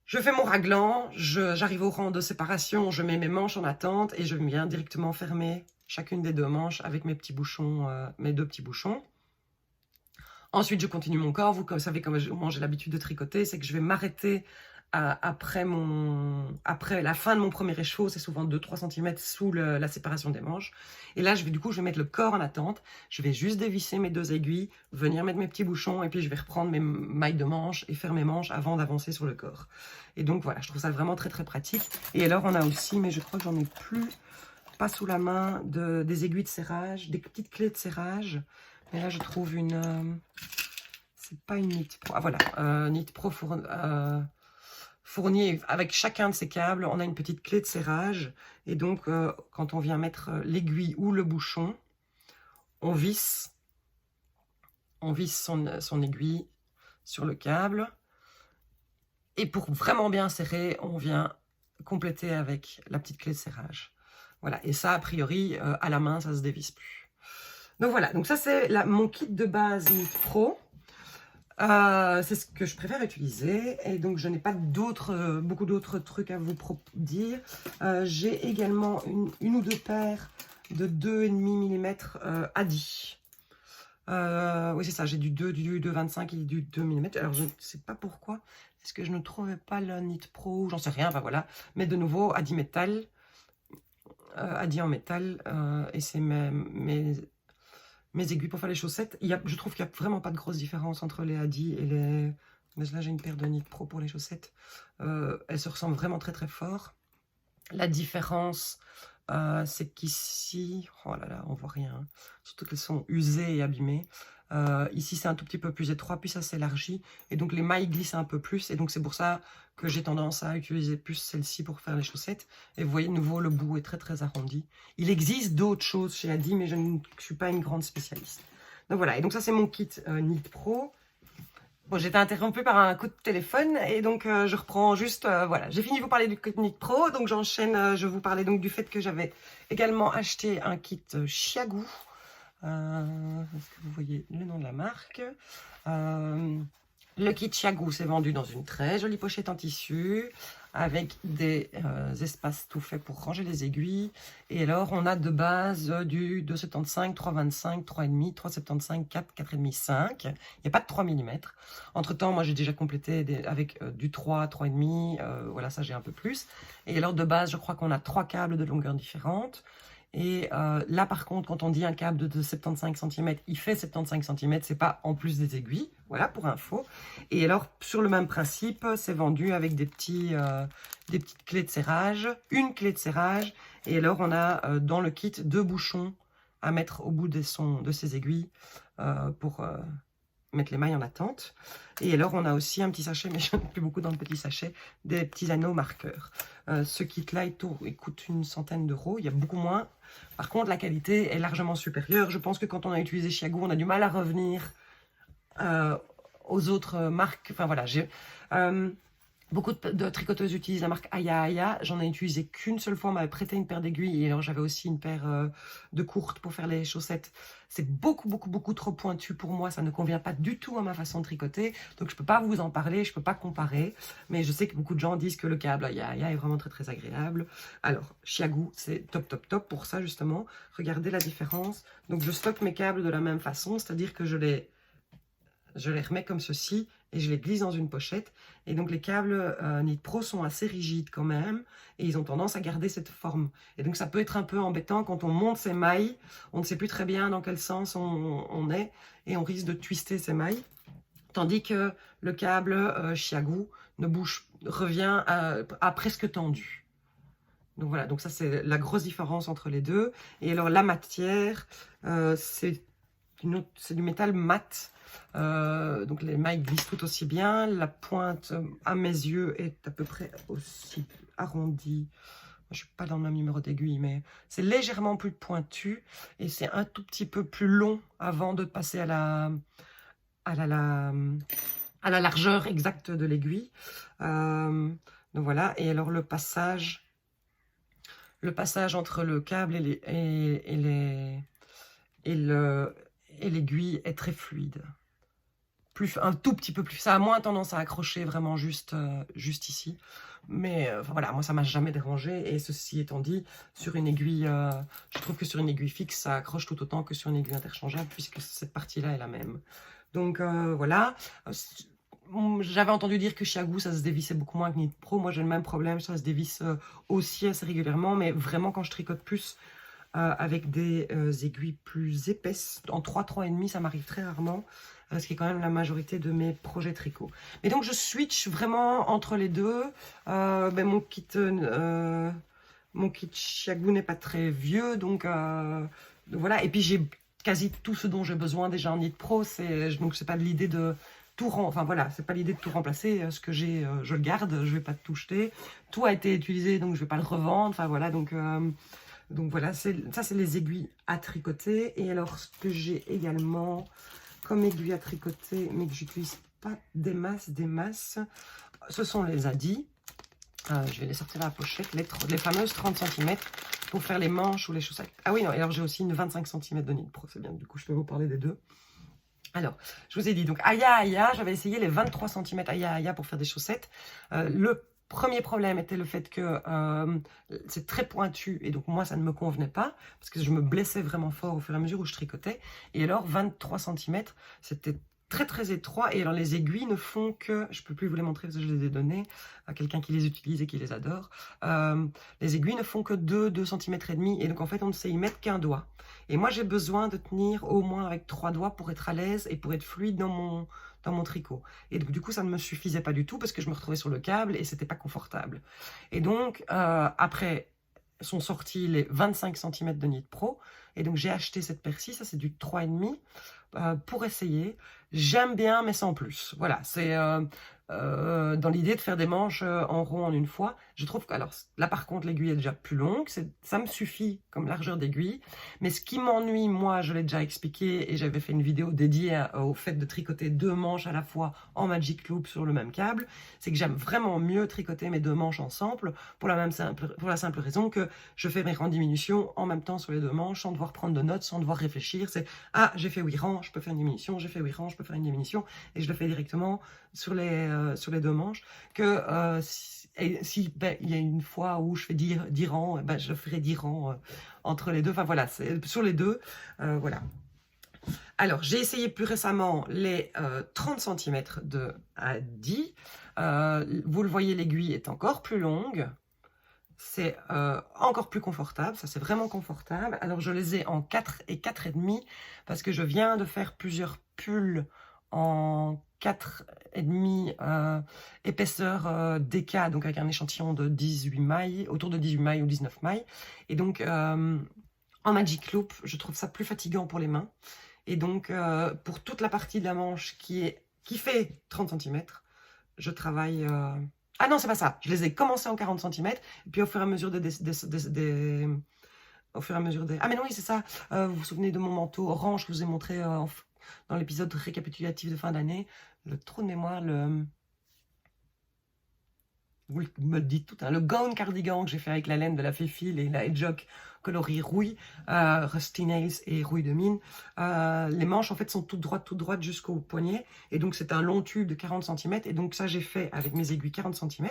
je fais mon raglan, j'arrive au rang de séparation, je mets mes manches en attente et je viens directement fermer chacune des 2 manches avec mes petits bouchons, mes 2 petits bouchons. Ensuite, je continue mon corps. Vous savez comment j'ai l'habitude de tricoter, c'est que je vais m'arrêter après la fin de mon premier écheveau, c'est souvent 2-3 cm sous la séparation des manches. Et là, je vais mettre le corps en attente. Je vais juste dévisser mes 2 aiguilles, venir mettre mes petits bouchons, et puis je vais reprendre mes mailles de manches et faire mes manches avant d'avancer sur le corps. Et donc voilà, je trouve ça vraiment très très pratique. Et alors on a aussi, mais je crois que j'en ai plus, pas sous la main, des aiguilles de serrage, des petites clés de serrage. Mais là, je trouve une... c'est pas une Knit Pro. Ah voilà, Knit Pro fourni avec chacun de ces câbles, on a une petite clé de serrage. Et donc, quand on vient mettre l'aiguille ou le bouchon, on visse son aiguille sur le câble. Et pour vraiment bien serrer, on vient compléter avec la petite clé de serrage. Voilà, et ça, a priori, à la main, ça se dévisse plus. Donc voilà, donc ça c'est mon kit de base Knit Pro. C'est ce que je préfère utiliser, et donc je n'ai pas beaucoup d'autres trucs à vous dire. J'ai également une ou deux paires de 2,5 mm Adi. Oui, c'est ça, j'ai du 2,25 et du 2 mm. Alors je ne sais pas pourquoi, est-ce que je ne trouvais pas le Knit Pro, j'en sais rien, enfin voilà. Mais de nouveau, Adi métal, Adi en métal, et c'est mes aiguilles pour faire les chaussettes. Je trouve qu'il n'y a vraiment pas de grosse différence entre les Adi et les... Mais là, j'ai une paire de Knit Pro pour les chaussettes. Elles se ressemblent vraiment très très fort. La différence, c'est qu'ici... Oh là là, on voit rien. Hein. Surtout qu'elles sont usées et abîmées. Ici, c'est un tout petit peu plus étroit, puis ça s'élargit. Et donc, les mailles glissent un peu plus. Et donc, c'est pour ça que j'ai tendance à utiliser plus celle-ci pour faire les chaussettes. Et vous voyez, de nouveau, le bout est très, très arrondi. Il existe d'autres choses chez Adi, mais je ne suis pas une grande spécialiste. Donc, voilà. Et donc, ça, c'est mon kit Knit Pro. Bon, j'ai été interrompue par un coup de téléphone. Et donc, je reprends juste... voilà, j'ai fini de vous parler du kit Knit Pro. Donc, j'enchaîne. Je vous parlais donc du fait que j'avais également acheté un kit Chiago. Est-ce que vous voyez le nom de la marque? Le kit Chiago s'est vendu dans une très jolie pochette en tissu avec des espaces tout faits pour ranger les aiguilles. Et alors, on a de base du 2,75, 3,25, 3,5, 3,75, 4, 4,5, 5. Il n'y a pas de 3 mm. Entre-temps, moi, j'ai déjà complété avec du 3, 3,5. Voilà, ça, j'ai un peu plus. Et alors, de base, je crois qu'on a 3 câbles de longueur différente. Et là, par contre, quand on dit un câble de 75 cm, il fait 75 cm, c'est pas en plus des aiguilles. Voilà, pour info. Et alors, sur le même principe, c'est vendu avec des petites clés de serrage, une clé de serrage. Et alors, on a dans le kit 2 bouchons à mettre au bout de ces aiguilles pour mettre les mailles en attente. Et alors, on a aussi un petit sachet, mais je n'en ai plus beaucoup dans le petit sachet, des petits anneaux marqueurs. Ce kit-là, il coûte une centaine d'euros. Il y a beaucoup moins. Par contre, la qualité est largement supérieure. Je pense que quand on a utilisé Chiago, on a du mal à revenir aux autres marques. Enfin, voilà, beaucoup de tricoteuses utilisent la marque Aya Aya. J'en ai utilisé qu'une seule fois. On m'avait prêté une paire d'aiguilles. Et alors, j'avais aussi une paire de courtes pour faire les chaussettes. C'est beaucoup trop pointu pour moi. Ça ne convient pas du tout à ma façon de tricoter. Donc, je ne peux pas vous en parler. Je ne peux pas comparer. Mais je sais que beaucoup de gens disent que le câble Aya Aya est vraiment très agréable. Alors, Chiago, c'est top pour ça, justement. Regardez la différence. Donc, je stocke mes câbles de la même façon. C'est-à-dire que je les remets comme ceci et je les glisse dans une pochette. Et donc les câbles Knit Pro sont assez rigides quand même et ils ont tendance à garder cette forme. Et donc ça peut être un peu embêtant quand on monte ses mailles, on ne sait plus très bien dans quel sens on est et on risque de twister ses mailles. Tandis que le câble Chiago revient à presque tendu. Donc voilà, donc ça c'est la grosse différence entre les deux. Et alors la matière, c'est du métal mat. Donc les mailles glissent tout aussi bien. La pointe, à mes yeux, est à peu près aussi arrondie. Je ne suis pas dans le même numéro d'aiguille, mais c'est légèrement plus pointu. Et c'est un tout petit peu plus long avant de passer à la largeur exacte de l'aiguille. Donc voilà. Et alors le passage entre le câble et l'aiguille est très fluide. Un tout petit peu plus. Ça a moins tendance à accrocher vraiment juste ici. Mais voilà, moi ça m'a jamais dérangé. Et ceci étant dit, sur une aiguille, je trouve que sur une aiguille fixe, ça accroche tout autant que sur une aiguille interchangeable, puisque cette partie-là est la même. Donc voilà. j'avais entendu dire que Chiagu, ça se dévissait beaucoup moins que Knit Pro. Moi, j'ai le même problème, ça se dévisse aussi assez régulièrement, mais vraiment quand je tricote plus avec des aiguilles plus épaisses, en 3,5, ça m'arrive très rarement, ce qui est quand même la majorité de mes projets tricot. Mais donc, je switch vraiment entre les deux. Mon kit Chiagu n'est pas très vieux, donc voilà. Et puis, j'ai quasi tout ce dont j'ai besoin déjà en Knit Pro, donc c'est pas l'idée de enfin voilà, c'est pas l'idée de tout remplacer. Ce que j'ai, je le garde, je vais pas tout jeter. Tout a été utilisé, donc je vais pas le revendre. Enfin voilà, donc voilà, ça c'est les aiguilles à tricoter. Et alors ce que j'ai également comme aiguilles à tricoter, mais que j'utilise pas des masses, ce sont les Adi. Je vais les sortir de la pochette, les fameuses 30 cm pour faire les manches ou les chaussettes. Ah oui, non, et alors j'ai aussi une 25 cm de Knit Pro, c'est bien, du coup je peux vous parler des deux. Alors, je vous ai dit, donc Aya, j'avais essayé les 23 cm Aya pour faire des chaussettes. Le premier problème était le fait que c'est très pointu et donc moi ça ne me convenait pas parce que je me blessais vraiment fort au fur et à mesure où je tricotais. Et alors 23 cm, c'était très étroit et alors les aiguilles ne font que, je peux plus vous les montrer parce que je les ai données à quelqu'un qui les utilise et qui les adore, les aiguilles ne font que 2 cm et demi et donc en fait on ne sait y mettre qu'un doigt. Et moi j'ai besoin de tenir au moins avec 3 doigts pour être à l'aise et pour être fluide dans mon tricot. Et donc du coup ça ne me suffisait pas du tout parce que je me retrouvais sur le câble et c'était pas confortable. Et donc après sont sortis les 25 cm de Knit Pro et donc j'ai acheté cette paire-ci, ça c'est du 3,5 pour essayer. J'aime bien mais sans plus. Voilà, c'est dans l'idée de faire des manches en rond en une fois. Je trouve que, alors là par contre l'aiguille est déjà plus longue, ça me suffit comme largeur d'aiguille, mais ce qui m'ennuie, moi je l'ai déjà expliqué et j'avais fait une vidéo dédiée au fait de tricoter 2 manches à la fois en Magic Loop sur le même câble, c'est que j'aime vraiment mieux tricoter mes 2 manches ensemble pour la simple raison que je fais mes rangs diminution en même temps sur les 2 manches sans devoir prendre de notes, sans devoir réfléchir. C'est j'ai fait 8 rangs, je peux faire une diminution, j'ai fait 8 rangs, je peux faire une diminution et je le fais directement sur les 2 manches que si il y a une fois où je fais 10 rangs, je ferai 10 rangs entre les deux. Enfin voilà, c'est sur les deux. Voilà. Alors, j'ai essayé plus récemment les 30 cm de Adi. Vous le voyez, l'aiguille est encore plus longue. C'est encore plus confortable, ça c'est vraiment confortable. Alors je les ai en 4 et 4,5 parce que je viens de faire plusieurs pulls en 4,5 épaisseur DK, donc avec un échantillon de 18 mailles, autour de 18 mailles ou 19 mailles. Et donc en Magic Loop, je trouve ça plus fatigant pour les mains. Et donc pour toute la partie de la manche qui fait 30 cm, je travaille... Ah non, c'est pas ça. Je les ai commencés en 40 cm, et puis au fur et à mesure au fur et à mesure des... Ah mais non, oui, c'est ça. Vous vous souvenez de mon manteau orange que je vous ai montré dans l'épisode récapitulatif de fin d'année. Le trou de mémoire, vous me le dites tout, hein, le gown cardigan que j'ai fait avec la laine de la Féfile et la Hedgehog coloris rouille, Rusty Nails et rouille de mine. Les manches en fait sont toutes droites jusqu'au poignet et donc c'est un long tube de 40 cm et donc ça j'ai fait avec mes aiguilles 40 cm.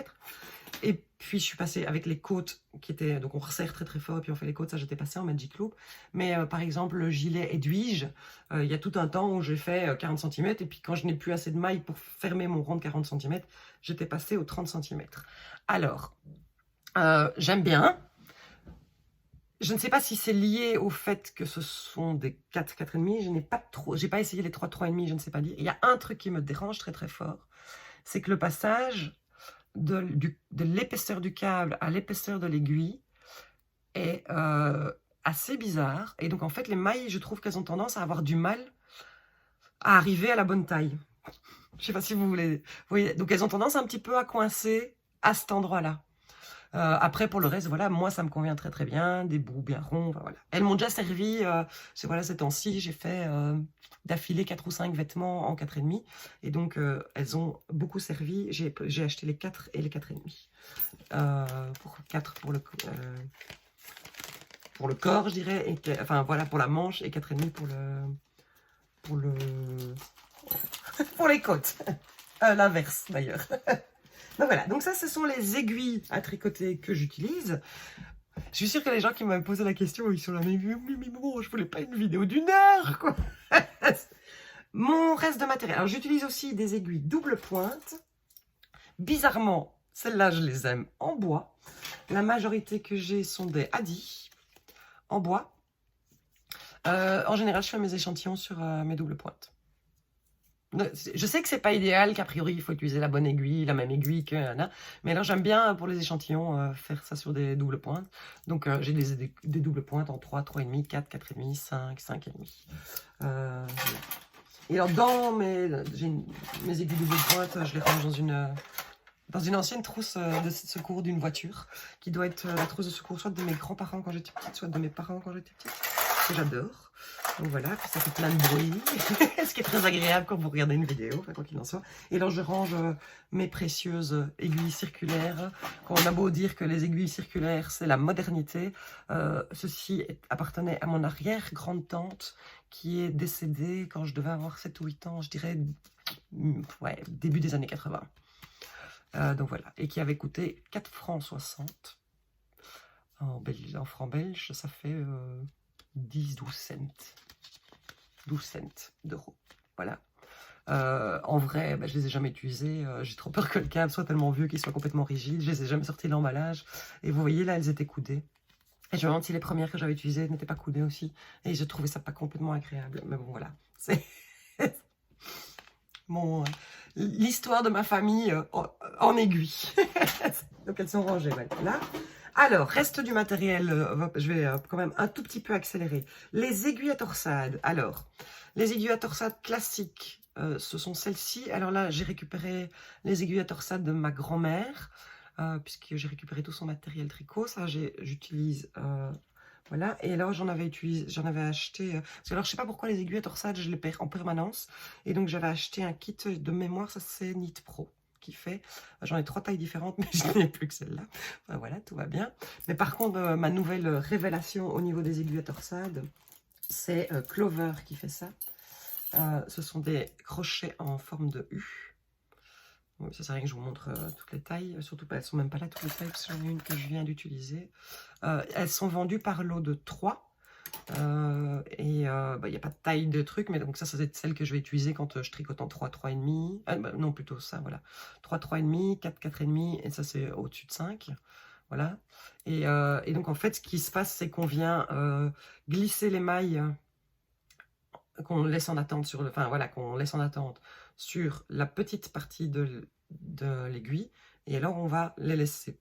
Et puis je suis passée avec les côtes qui étaient, donc on resserre très fort et puis on fait les côtes, ça j'étais passée en Magic Loop. Mais par exemple le gilet Edwige, il y a tout un temps où j'ai fait 40 cm et puis quand je n'ai plus assez de mailles pour fermer mon rond de 40 cm, j'étais passée aux 30 cm. Alors, j'aime bien. Je ne sais pas si c'est lié au fait que ce sont des 4,5. J'ai pas essayé les 3,5, je ne sais pas dire. Il y a un truc qui me dérange très fort, c'est que le passage de l'épaisseur du câble à l'épaisseur de l'aiguille est assez bizarre. Et donc en fait, les mailles, je trouve qu'elles ont tendance à avoir du mal à arriver à la bonne taille. Je ne sais pas si vous voyez. Donc elles ont tendance un petit peu à coincer à cet endroit-là. Après pour le reste, voilà, moi ça me convient très bien, des bouts bien ronds, voilà. Elles m'ont déjà servi, voilà, ces temps-ci, j'ai fait d'affilée 4 ou 5 vêtements en 4,5 et donc elles ont beaucoup servi. J'ai acheté les 4 et les 4,5 pour 4 pour le corps, je dirais, et enfin voilà, pour la manche, et 4,5 pour les côtes. L'inverse d'ailleurs. Donc voilà, donc ça ce sont les aiguilles à tricoter que j'utilise. Je suis sûre que les gens qui m'avaient posé la question, ils sont là, mais bon, je voulais pas une vidéo d'1 heure, quoi. Mon reste de matériel. Alors, j'utilise aussi des aiguilles double pointe. Bizarrement, celles-là, je les aime en bois. La majorité que j'ai sont des Hadi en bois. En général, je fais mes échantillons sur mes doubles pointes. Je sais que c'est pas idéal, qu'a priori, il faut utiliser la bonne aiguille, la même aiguille que Anna. Mais alors, j'aime bien, pour les échantillons, faire ça sur des doubles pointes. Donc, j'ai des doubles pointes en 3, 3,5, 4, 4,5, 5, 5,5. Et alors, dans mes aiguilles double pointe, je les range dans une ancienne trousse de secours d'une voiture, qui doit être la trousse de secours soit de mes grands-parents quand j'étais petite, soit de mes parents quand j'étais petite, que j'adore. Donc voilà, puis ça fait plein de bruit, ce qui est très agréable quand vous regardez une vidéo, enfin quoi qu'il en soit. Et alors je range mes précieuses aiguilles circulaires. Quand on a beau dire que les aiguilles circulaires c'est la modernité, ceci appartenait à mon arrière-grande-tante qui est décédée quand je devais avoir 7 ou 8 ans, je dirais, ouais, début des années 80. Donc voilà, et qui avait coûté 4,60 francs. En francs belges, ça fait 10-12 cents. 12 cents d'euros. Voilà. En vrai, je les ai jamais utilisés. J'ai trop peur que le câble soit tellement vieux qu'il soit complètement rigide. Je les ai jamais sortis de l'emballage. Et vous voyez, là, elles étaient coudées. Et je me demande si les premières que j'avais utilisées n'étaient pas coudées aussi. Et je trouvais ça pas complètement agréable. Mais bon, voilà. C'est mon... l'histoire de ma famille en aiguille. Donc elles sont rangées, voilà. Alors, reste du matériel, je vais quand même un tout petit peu accélérer. Les aiguilles à torsade. Alors, les aiguilles à torsade classiques, ce sont celles-ci. Alors là, j'ai récupéré les aiguilles à torsade de ma grand-mère, puisque j'ai récupéré tout son matériel tricot. Ça, j'utilise... voilà, et alors j'en avais acheté, parce que alors je sais pas pourquoi les aiguilles à torsade je les perds en permanence, et donc j'avais acheté un kit de mémoire, ça c'est Knit Pro qui fait, j'en ai 3 tailles différentes mais je n'ai plus que celle-là, enfin, voilà, tout va bien. Mais par contre ma nouvelle révélation au niveau des aiguilles à torsade, c'est Clover qui fait ça. Ce sont des crochets en forme de U. Ça sert à rien que je vous montre toutes les tailles, surtout pas, elles sont même pas là toutes les tailles, parce que j'en ai une que je viens d'utiliser. Elles sont vendues par lot de 3. Et il n'y a pas de taille de truc, mais donc ça c'est celle que je vais utiliser quand je tricote en 3, 3,5. Non, plutôt ça, voilà. 3, 3,5, 4, 4,5, et ça c'est au-dessus de 5. Voilà. Et donc en fait, ce qui se passe, c'est qu'on vient glisser les mailles qu'on laisse en attente sur le, enfin voilà, qu'on laisse en attente sur la petite partie de l'aiguille, et alors on va les laisser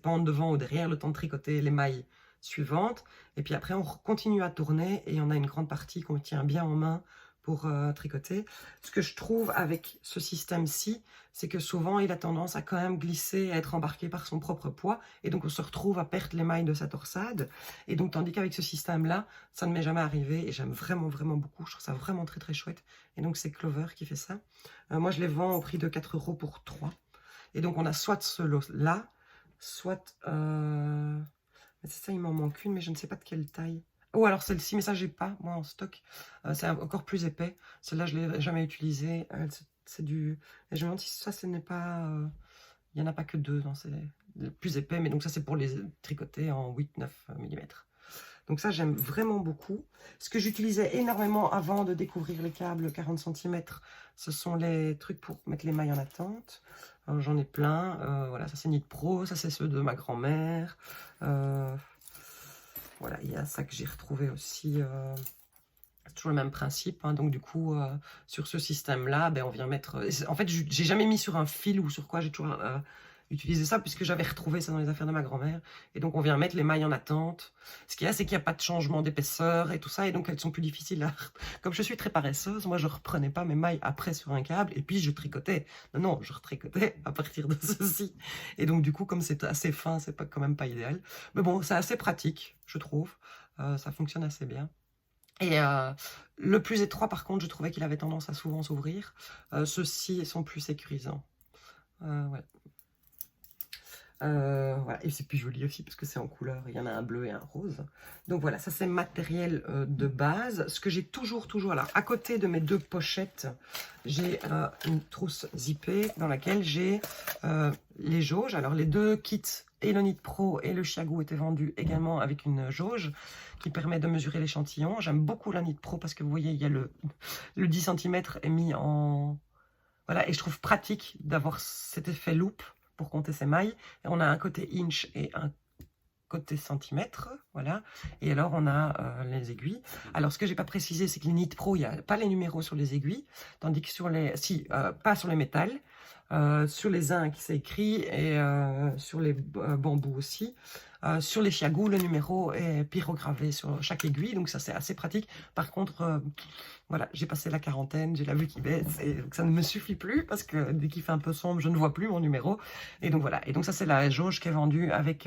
pendre devant ou derrière le temps de tricoter les mailles suivantes, et puis après on continue à tourner et on a une grande partie qu'on tient bien en main pour tricoter. Ce que je trouve avec ce système-ci, c'est que souvent il a tendance à quand même glisser, à être embarqué par son propre poids, et donc on se retrouve à perdre les mailles de sa torsade. Et donc tandis qu'avec ce système-là, ça ne m'est jamais arrivé, et j'aime vraiment vraiment beaucoup, je trouve ça vraiment très très chouette. Et donc c'est Clover qui fait ça. Moi je les vends au prix de 4 € pour 3. Et donc on a soit ce lot-là, soit... c'est ça, il m'en manque une, mais je ne sais pas de quelle taille. Oh, alors celle-ci, mais ça, j'ai pas, moi, en stock. C'est encore plus épais. Celle-là, je ne l'ai jamais utilisée. C'est du... Et je me demande si ça, ce n'est pas... Il n'y en a pas que 2, non, c'est plus épais. Mais donc ça, c'est pour les tricoter en 8-9 mm. Donc ça, j'aime vraiment beaucoup. Ce que j'utilisais énormément avant de découvrir les câbles 40 cm, ce sont les trucs pour mettre les mailles en attente. J'en ai plein. Voilà, ça c'est Knit Pro, ça c'est ceux de ma grand-mère. Voilà, il y a ça que j'ai retrouvé aussi. Toujours le même principe, hein. Donc du coup, sur ce système-là, on vient mettre... En fait, j'ai jamais mis sur un fil ou sur quoi, j'ai toujours utilisé ça, puisque j'avais retrouvé ça dans les affaires de ma grand-mère. Et donc, on vient mettre les mailles en attente. Ce qu'il y a, c'est qu'il n'y a pas de changement d'épaisseur et tout ça, et donc elles sont plus difficiles à... Comme je suis très paresseuse, moi, je ne reprenais pas mes mailles après sur un câble, et puis je tricotais. Non, je retricotais à partir de ceci. Et donc, du coup, comme c'est assez fin, c'est quand même pas idéal. Mais bon, c'est assez pratique, je trouve. Ça fonctionne assez bien. Et le plus étroit, par contre, je trouvais qu'il avait tendance à souvent s'ouvrir. Ceux-ci sont plus sécurisants. Ouais. Voilà. Et c'est plus joli aussi parce que c'est en couleur. Il y en a un bleu et un rose. Donc voilà, ça c'est matériel de base. Ce que j'ai toujours... Alors, à côté de mes 2 pochettes, j'ai une trousse zippée dans laquelle j'ai les jauges. Alors, les 2 kits et le Nit Pro et le Chiago étaient vendus également avec une jauge qui permet de mesurer l'échantillon. J'aime beaucoup la Nit Pro parce que vous voyez, il y a le 10 cm est mis en... Voilà, et je trouve pratique d'avoir cet effet loupe pour compter ses mailles. Et on a un côté inch et un côté centimètre, voilà. Et alors, on a les aiguilles. Alors, ce que j'ai pas précisé, c'est que les Nit Pro, il n'y a pas les numéros sur les aiguilles, tandis que sur les... Si, pas sur les métals. Sur les zinc, c'est écrit, et sur les bambous aussi. Sur les Chiago, le numéro est pyrogravé sur chaque aiguille, donc ça c'est assez pratique. Par contre, voilà, j'ai passé la quarantaine, j'ai la vue qui baisse, et donc ça ne me suffit plus, parce que dès qu'il fait un peu sombre, je ne vois plus mon numéro. Et donc voilà, et donc ça c'est la jauge qui est vendue avec...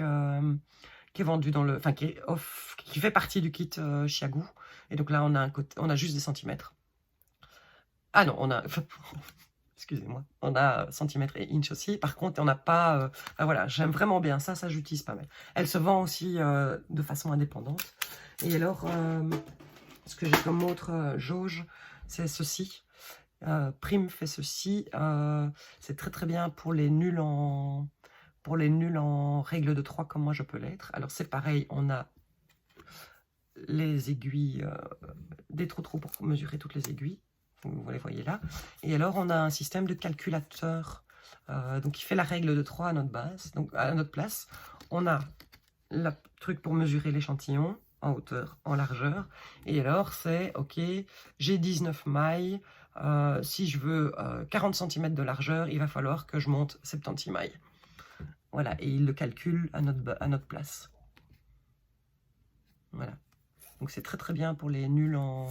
qui est vendue dans le... Enfin, qui fait partie du kit Chiago. Et donc là, on a, on a juste des centimètres. Ah non, on a... Excusez-moi, on a centimètres et inch aussi. Par contre, on n'a pas... voilà, j'aime vraiment bien ça, j'utilise pas mal. Elle se vend aussi de façon indépendante. Et alors, ce que j'ai comme autre jauge, c'est ceci. Prime fait ceci. C'est très très bien pour les nuls en... règle de 3 comme moi je peux l'être. Alors c'est pareil, on a les aiguilles, des trous pour mesurer toutes les aiguilles. Vous les voyez là. Et alors, on a un système de calculateur donc qui fait la règle de 3 à notre base, donc à notre place. On a le truc pour mesurer l'échantillon en hauteur, en largeur. Et alors, c'est, ok, j'ai 19 mailles. Si je veux 40 cm de largeur, il va falloir que je monte 76 mailles. Voilà, et il le calcule à notre place. Voilà. Donc, c'est très très bien pour les nuls en...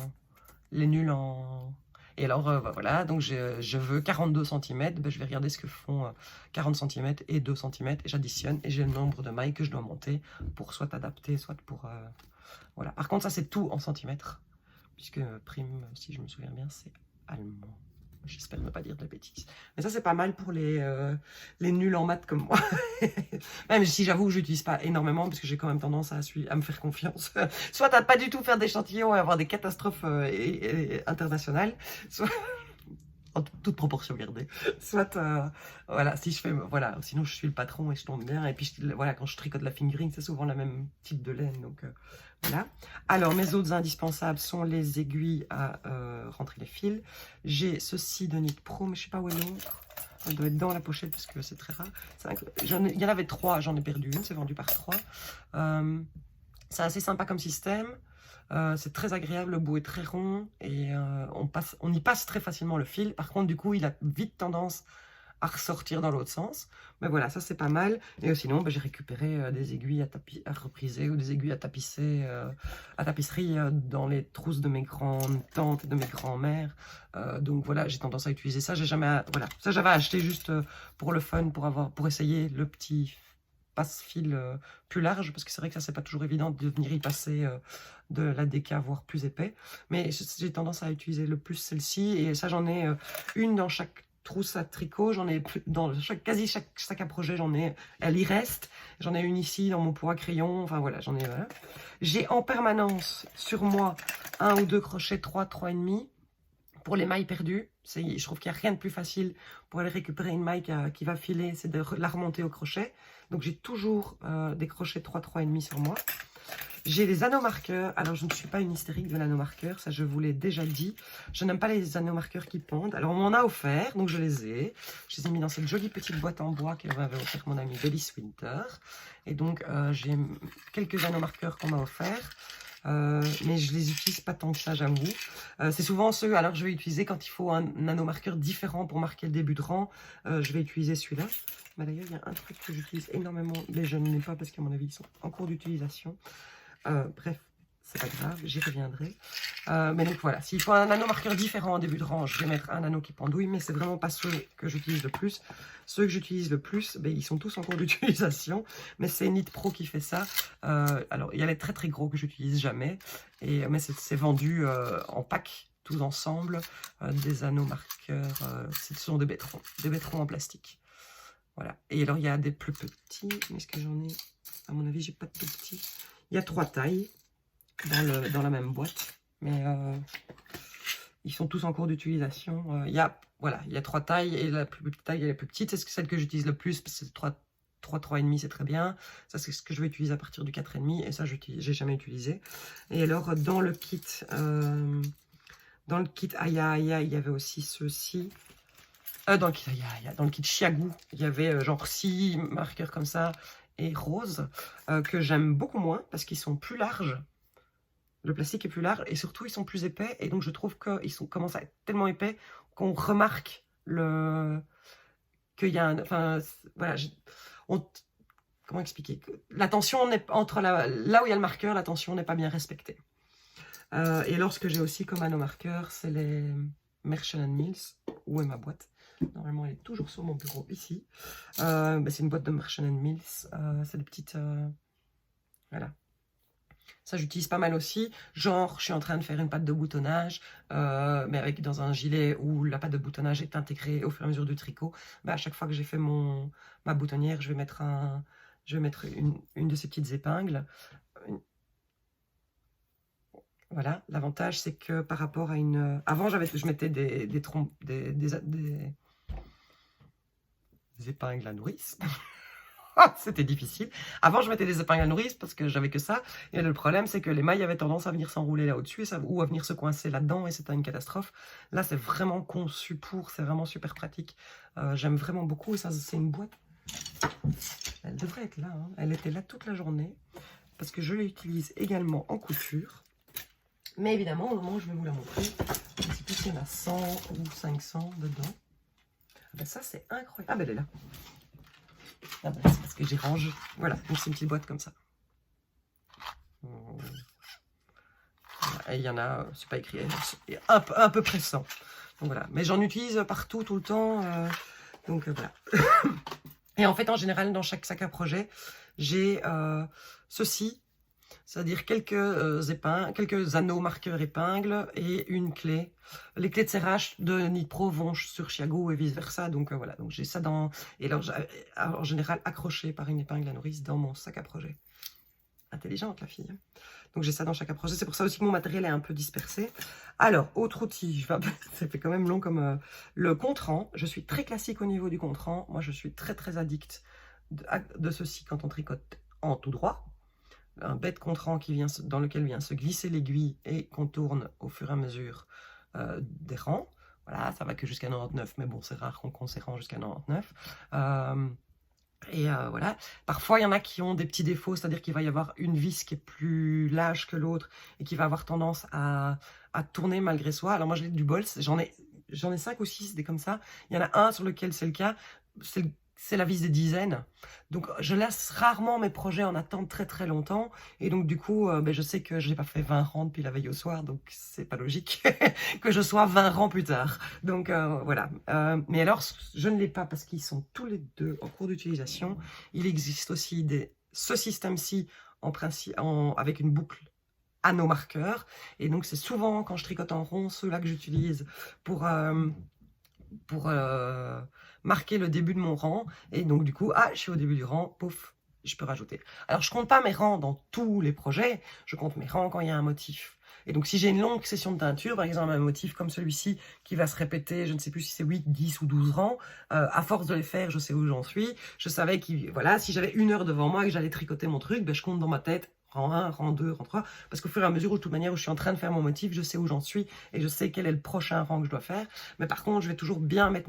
Et alors, voilà, donc je veux 42 cm, ben, je vais regarder ce que font 40 cm et 2 cm, et j'additionne, et j'ai le nombre de mailles que je dois monter pour soit adapter, soit pour... voilà. Par contre, ça, c'est tout en centimètres, puisque prime, si je me souviens bien, c'est allemand. J'espère ne pas dire de bêtises. Mais ça, c'est pas mal pour les nuls en maths comme moi. Même si j'avoue que je n'utilise pas énormément, parce que j'ai quand même tendance à me faire confiance. Soit à pas du tout faire d'échantillons et avoir des catastrophes internationales, soit... en toute proportion gardée. Soit, voilà, si je fais... Voilà, sinon je suis le patron et je tombe bien. Et puis, voilà, quand je tricote la fingering, c'est souvent la même type de laine, donc... voilà. Alors, mes autres indispensables sont les aiguilles à rentrer les fils. J'ai ceci de Nit Pro, mais je ne sais pas où est l'autre. Elle doit être dans la pochette parce que c'est très rare. Il y en avait 3, j'en ai perdu une, c'est vendu par 3. C'est assez sympa comme système. C'est très agréable, le bout est très rond et on y passe très facilement le fil. Par contre, du coup, il a vite tendance à ressortir dans l'autre sens. Mais voilà, ça c'est pas mal. Et sinon, j'ai récupéré des aiguilles à repriser ou des aiguilles à tapisser, à tapisserie dans les trousses de mes grandes tantes et de mes grands-mères. Donc voilà, j'ai tendance à utiliser ça. J'ai jamais, voilà, ça j'avais acheté juste pour le fun, pour essayer le petit passe-fil plus large, parce que c'est vrai que ça c'est pas toujours évident de venir y passer de la DK voire plus épais. Mais j'ai tendance à utiliser le plus celle-ci, et ça j'en ai une dans chaque trousse à tricot, j'en ai dans quasi chaque sac à projet, elle y reste. J'en ai une ici dans mon pot à crayon, enfin voilà, j'en ai. Voilà. J'ai en permanence sur moi 1 ou 2 crochets 3,5 pour les mailles perdues. Je trouve qu'il n'y a rien de plus facile pour aller récupérer une maille qui va filer, c'est de la remonter au crochet. Donc j'ai toujours des crochets 3,5 sur moi. J'ai des anneaux marqueurs. Alors, je ne suis pas une hystérique de l'anneau marqueur, ça je vous l'ai déjà dit. Je n'aime pas les anneaux marqueurs qui pendent. Alors, on m'en a offert, donc je les ai. Je les ai mis dans cette jolie petite boîte en bois qu'elle m'avait offert mon ami Delis Winter. Et donc, j'ai quelques anneaux marqueurs qu'on m'a offert. Mais je les utilise pas tant que ça, j'avoue. C'est souvent ceux, alors je vais utiliser quand il faut un anneau marqueur différent pour marquer le début de rang. Je vais utiliser celui-là. Bah, d'ailleurs, il y a un truc que j'utilise énormément, mais je ne l'ai pas parce qu'à mon avis, ils sont en cours d'utilisation. Bref, c'est pas grave, j'y reviendrai. Mais donc voilà, s'il faut un anneau marqueur différent en début de rang, je vais mettre un anneau qui pendouille, mais c'est vraiment pas ceux que j'utilise le plus. Ceux que j'utilise le plus, ils sont tous en cours d'utilisation, mais c'est Nit Pro qui fait ça. Alors, il y a les très très gros que j'utilise jamais, mais c'est vendu en pack, tous ensemble, des anneaux marqueurs, ce sont des bétrons en plastique. Voilà, et alors il y a des plus petits, mais est-ce que j'en ai? À mon avis, j'ai pas de tout petits. Il y a 3 tailles dans la même boîte, mais ils sont tous en cours d'utilisation. Il y a 3 tailles, et la plus petite taille est la plus petite. C'est celle que j'utilise le plus, parce que c'est 3,5 c'est très bien. Ça, c'est ce que je vais utiliser à partir du 4,5 et ça, j'ai jamais utilisé. Et alors, dans le kit Aya Aya, il y avait aussi ceci. Dans le kit Aya Aya, dans le kit Chiagou, il y avait genre 6 marqueurs comme ça et rose que j'aime beaucoup moins parce qu'ils sont plus larges. Le plastique est plus large et surtout ils sont plus épais et donc je trouve qu'ils commencent à être tellement épais qu'on remarque qu'il y a un... Enfin, voilà, comment expliquer? La tension entre là où il y a le marqueur, la tension n'est pas bien respectée. Et alors, ce que j'ai aussi comme anneau-marqueur, c'est les Merchant Mills. Où est ma boîte? Normalement, elle est toujours sur mon bureau, ici. C'est une boîte de Merchant Mills. C'est des petites... voilà. Ça, j'utilise pas mal aussi. Genre, je suis en train de faire une patte de boutonnage, mais avec dans un gilet où la patte de boutonnage est intégrée au fur et à mesure du tricot. À chaque fois que j'ai fait ma boutonnière, je vais mettre une de ces petites épingles. Voilà, l'avantage c'est que par rapport à une... Avant, je mettais des épingles à nourrice. C'était difficile. Avant, je mettais des épingles à nourrice parce que j'avais que ça. Et le problème, c'est que les mailles avaient tendance à venir s'enrouler là au-dessus ou à venir se coincer là-dedans et c'était une catastrophe. Là, c'est vraiment conçu pour, c'est vraiment super pratique. J'aime vraiment beaucoup et ça, c'est une boîte. Elle devrait être là, hein. Elle était là toute la journée parce que je l'utilise également en couture. Mais évidemment, au moment où je vais vous la montrer, je ne sais plus s'il y en a 100 ou 500 dedans. Ben ça, c'est incroyable. Ah ben elle est là. Ah ben, c'est parce que j'ai rangé. Voilà, donc c'est une petite boîte comme ça. Et il y en a, c'est pas écrit, un peu près 100. Donc voilà, mais j'en utilise partout, tout le temps. Donc voilà. Et en fait, en général, dans chaque sac à projet, j'ai ceci. C'est-à-dire quelques anneaux marqueurs épingles et une clé. Les clés de serrage de Nipro vont sur Chiagou et vice versa. Donc voilà, donc j'ai ça dans... Et alors, en général, accroché par une épingle à nourrice dans mon sac à projet. Intelligente la fille. Donc j'ai ça dans chaque projet. C'est pour ça aussi que mon matériel est un peu dispersé. Alors, autre outil. Ça fait quand même long comme le contre-rang. Je suis très classique au niveau du contre-rang. Moi, je suis très très addict de ceci quand on tricote en tout droit. Un bête contre-rang dans lequel vient se glisser l'aiguille et qu'on tourne au fur et à mesure des rangs. Voilà, ça va que jusqu'à 99, mais bon, c'est rare qu'on ses rangs jusqu'à 99. Voilà. Parfois, il y en a qui ont des petits défauts, c'est-à-dire qu'il va y avoir une vis qui est plus large que l'autre et qui va avoir tendance à tourner malgré soi. Alors moi, j'ai du bol, j'en ai 5 ou 6 des comme ça. Il y en a un sur lequel c'est le cas. C'est la vis des dizaines. Donc, je laisse rarement mes projets en attente très très longtemps. Et donc, du coup, je sais que je n'ai pas fait 20 rangs depuis la veille au soir. Donc, c'est pas logique que je sois 20 rangs plus tard. Donc, voilà. Mais alors, je ne l'ai pas parce qu'ils sont tous les deux en cours d'utilisation. Il existe aussi ce système-ci avec une boucle anneau marqueur. Et donc, c'est souvent quand je tricote en rond, ceux-là que j'utilise pour marquer le début de mon rang. Et donc, du coup, je suis au début du rang, pouf, je peux rajouter. Alors, je compte pas mes rangs dans tous les projets, je compte mes rangs quand il y a un motif. Et donc, si j'ai une longue session de teinture, par exemple, un motif comme celui-ci qui va se répéter, je ne sais plus si c'est 8, 10 ou 12 rangs, à force de les faire, je sais où j'en suis. Je savais voilà, si j'avais 1 heure devant moi et que j'allais tricoter mon truc, je compte dans ma tête rang 1, rang 2, rang 3, parce qu'au fur et à mesure, de toute manière, où je suis en train de faire mon motif, je sais où j'en suis et je sais quel est le prochain rang que je dois faire. Mais par contre, je vais toujours bien mettre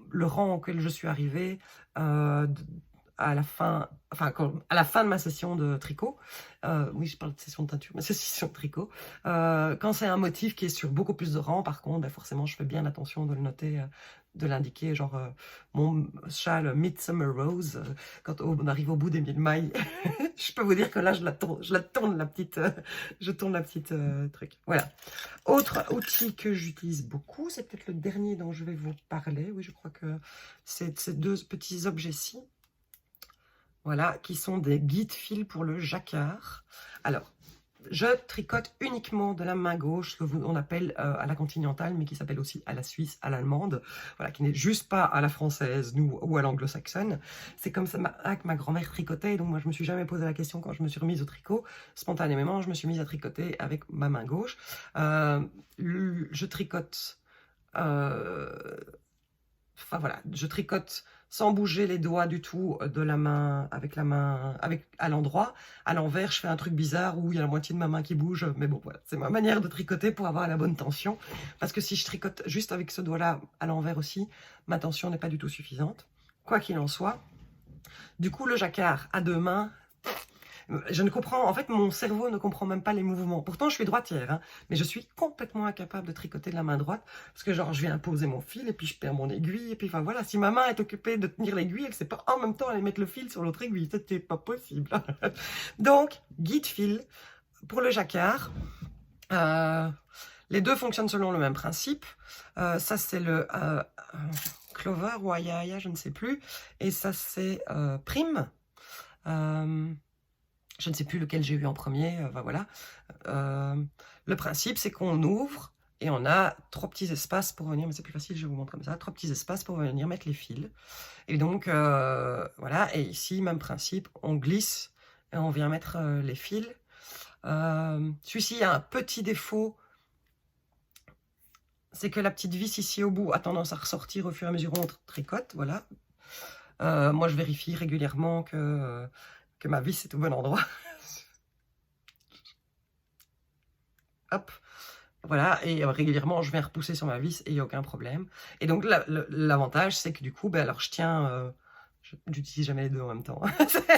le rang auquel je suis arrivée à la fin de ma session de tricot. Oui, je parle de session de teinture, mais c'est session de tricot. Quand c'est un motif qui est sur beaucoup plus de rangs, par contre, forcément, je fais bien attention de le noter, de l'indiquer, genre mon châle Midsummer Rose, quand on arrive au bout des 1000 mailles, je peux vous dire que là, je tourne la petite truc. Voilà. Autre outil que j'utilise beaucoup, c'est peut-être le dernier dont je vais vous parler. Oui, je crois que c'est ces 2 petits objets-ci. Voilà, qui sont des guides fils pour le jacquard. Alors, je tricote uniquement de la main gauche, ce qu'on appelle à la continentale, mais qui s'appelle aussi à la suisse, à l'allemande. Voilà, qui n'est juste pas à la française, ou à l'anglo-saxonne. C'est comme ça que ma grand-mère tricotait, donc moi je me suis jamais posé la question quand je me suis remise au tricot. Spontanément, je me suis mise à tricoter avec ma main gauche. Je tricote... Enfin voilà, je tricote sans bouger les doigts du tout de la main, à l'endroit. À l'envers, je fais un truc bizarre où il y a la moitié de ma main qui bouge, mais bon, voilà, c'est ma manière de tricoter pour avoir la bonne tension, parce que si je tricote juste avec ce doigt-là à l'envers aussi, ma tension n'est pas du tout suffisante. Quoi qu'il en soit, du coup, le jacquard à deux mains, je ne comprends, en fait, mon cerveau ne comprend même pas les mouvements. Pourtant, je suis droitière, hein, mais je suis complètement incapable de tricoter de la main droite, parce que genre, je viens poser mon fil, et puis je perds mon aiguille, et puis enfin voilà, si ma main est occupée de tenir l'aiguille, elle ne sait pas en même temps aller mettre le fil sur l'autre aiguille, c'était pas possible. Donc, guide fil pour le jacquard. Les deux fonctionnent selon le même principe. Ça, c'est le Clover ou Aya, je ne sais plus. Et ça, c'est Prime. Je ne sais plus lequel j'ai eu en premier. Voilà. Le principe, c'est qu'on ouvre et on a 3 petits espaces pour venir, mais c'est plus facile, je vous montre comme ça, 3 petits espaces pour venir mettre les fils. Et donc, voilà. Et ici, même principe, on glisse et on vient mettre les fils. Celui-ci a un petit défaut, c'est que la petite vis ici au bout a tendance à ressortir au fur et à mesure où on tricote, voilà. Moi, je vérifie régulièrement que ma vis est au bon endroit. Hop, voilà, et régulièrement, je viens repousser sur ma vis et il n'y a aucun problème. Et donc, l'avantage, c'est que du coup, ben, alors je tiens... j'utilise jamais les deux en même temps,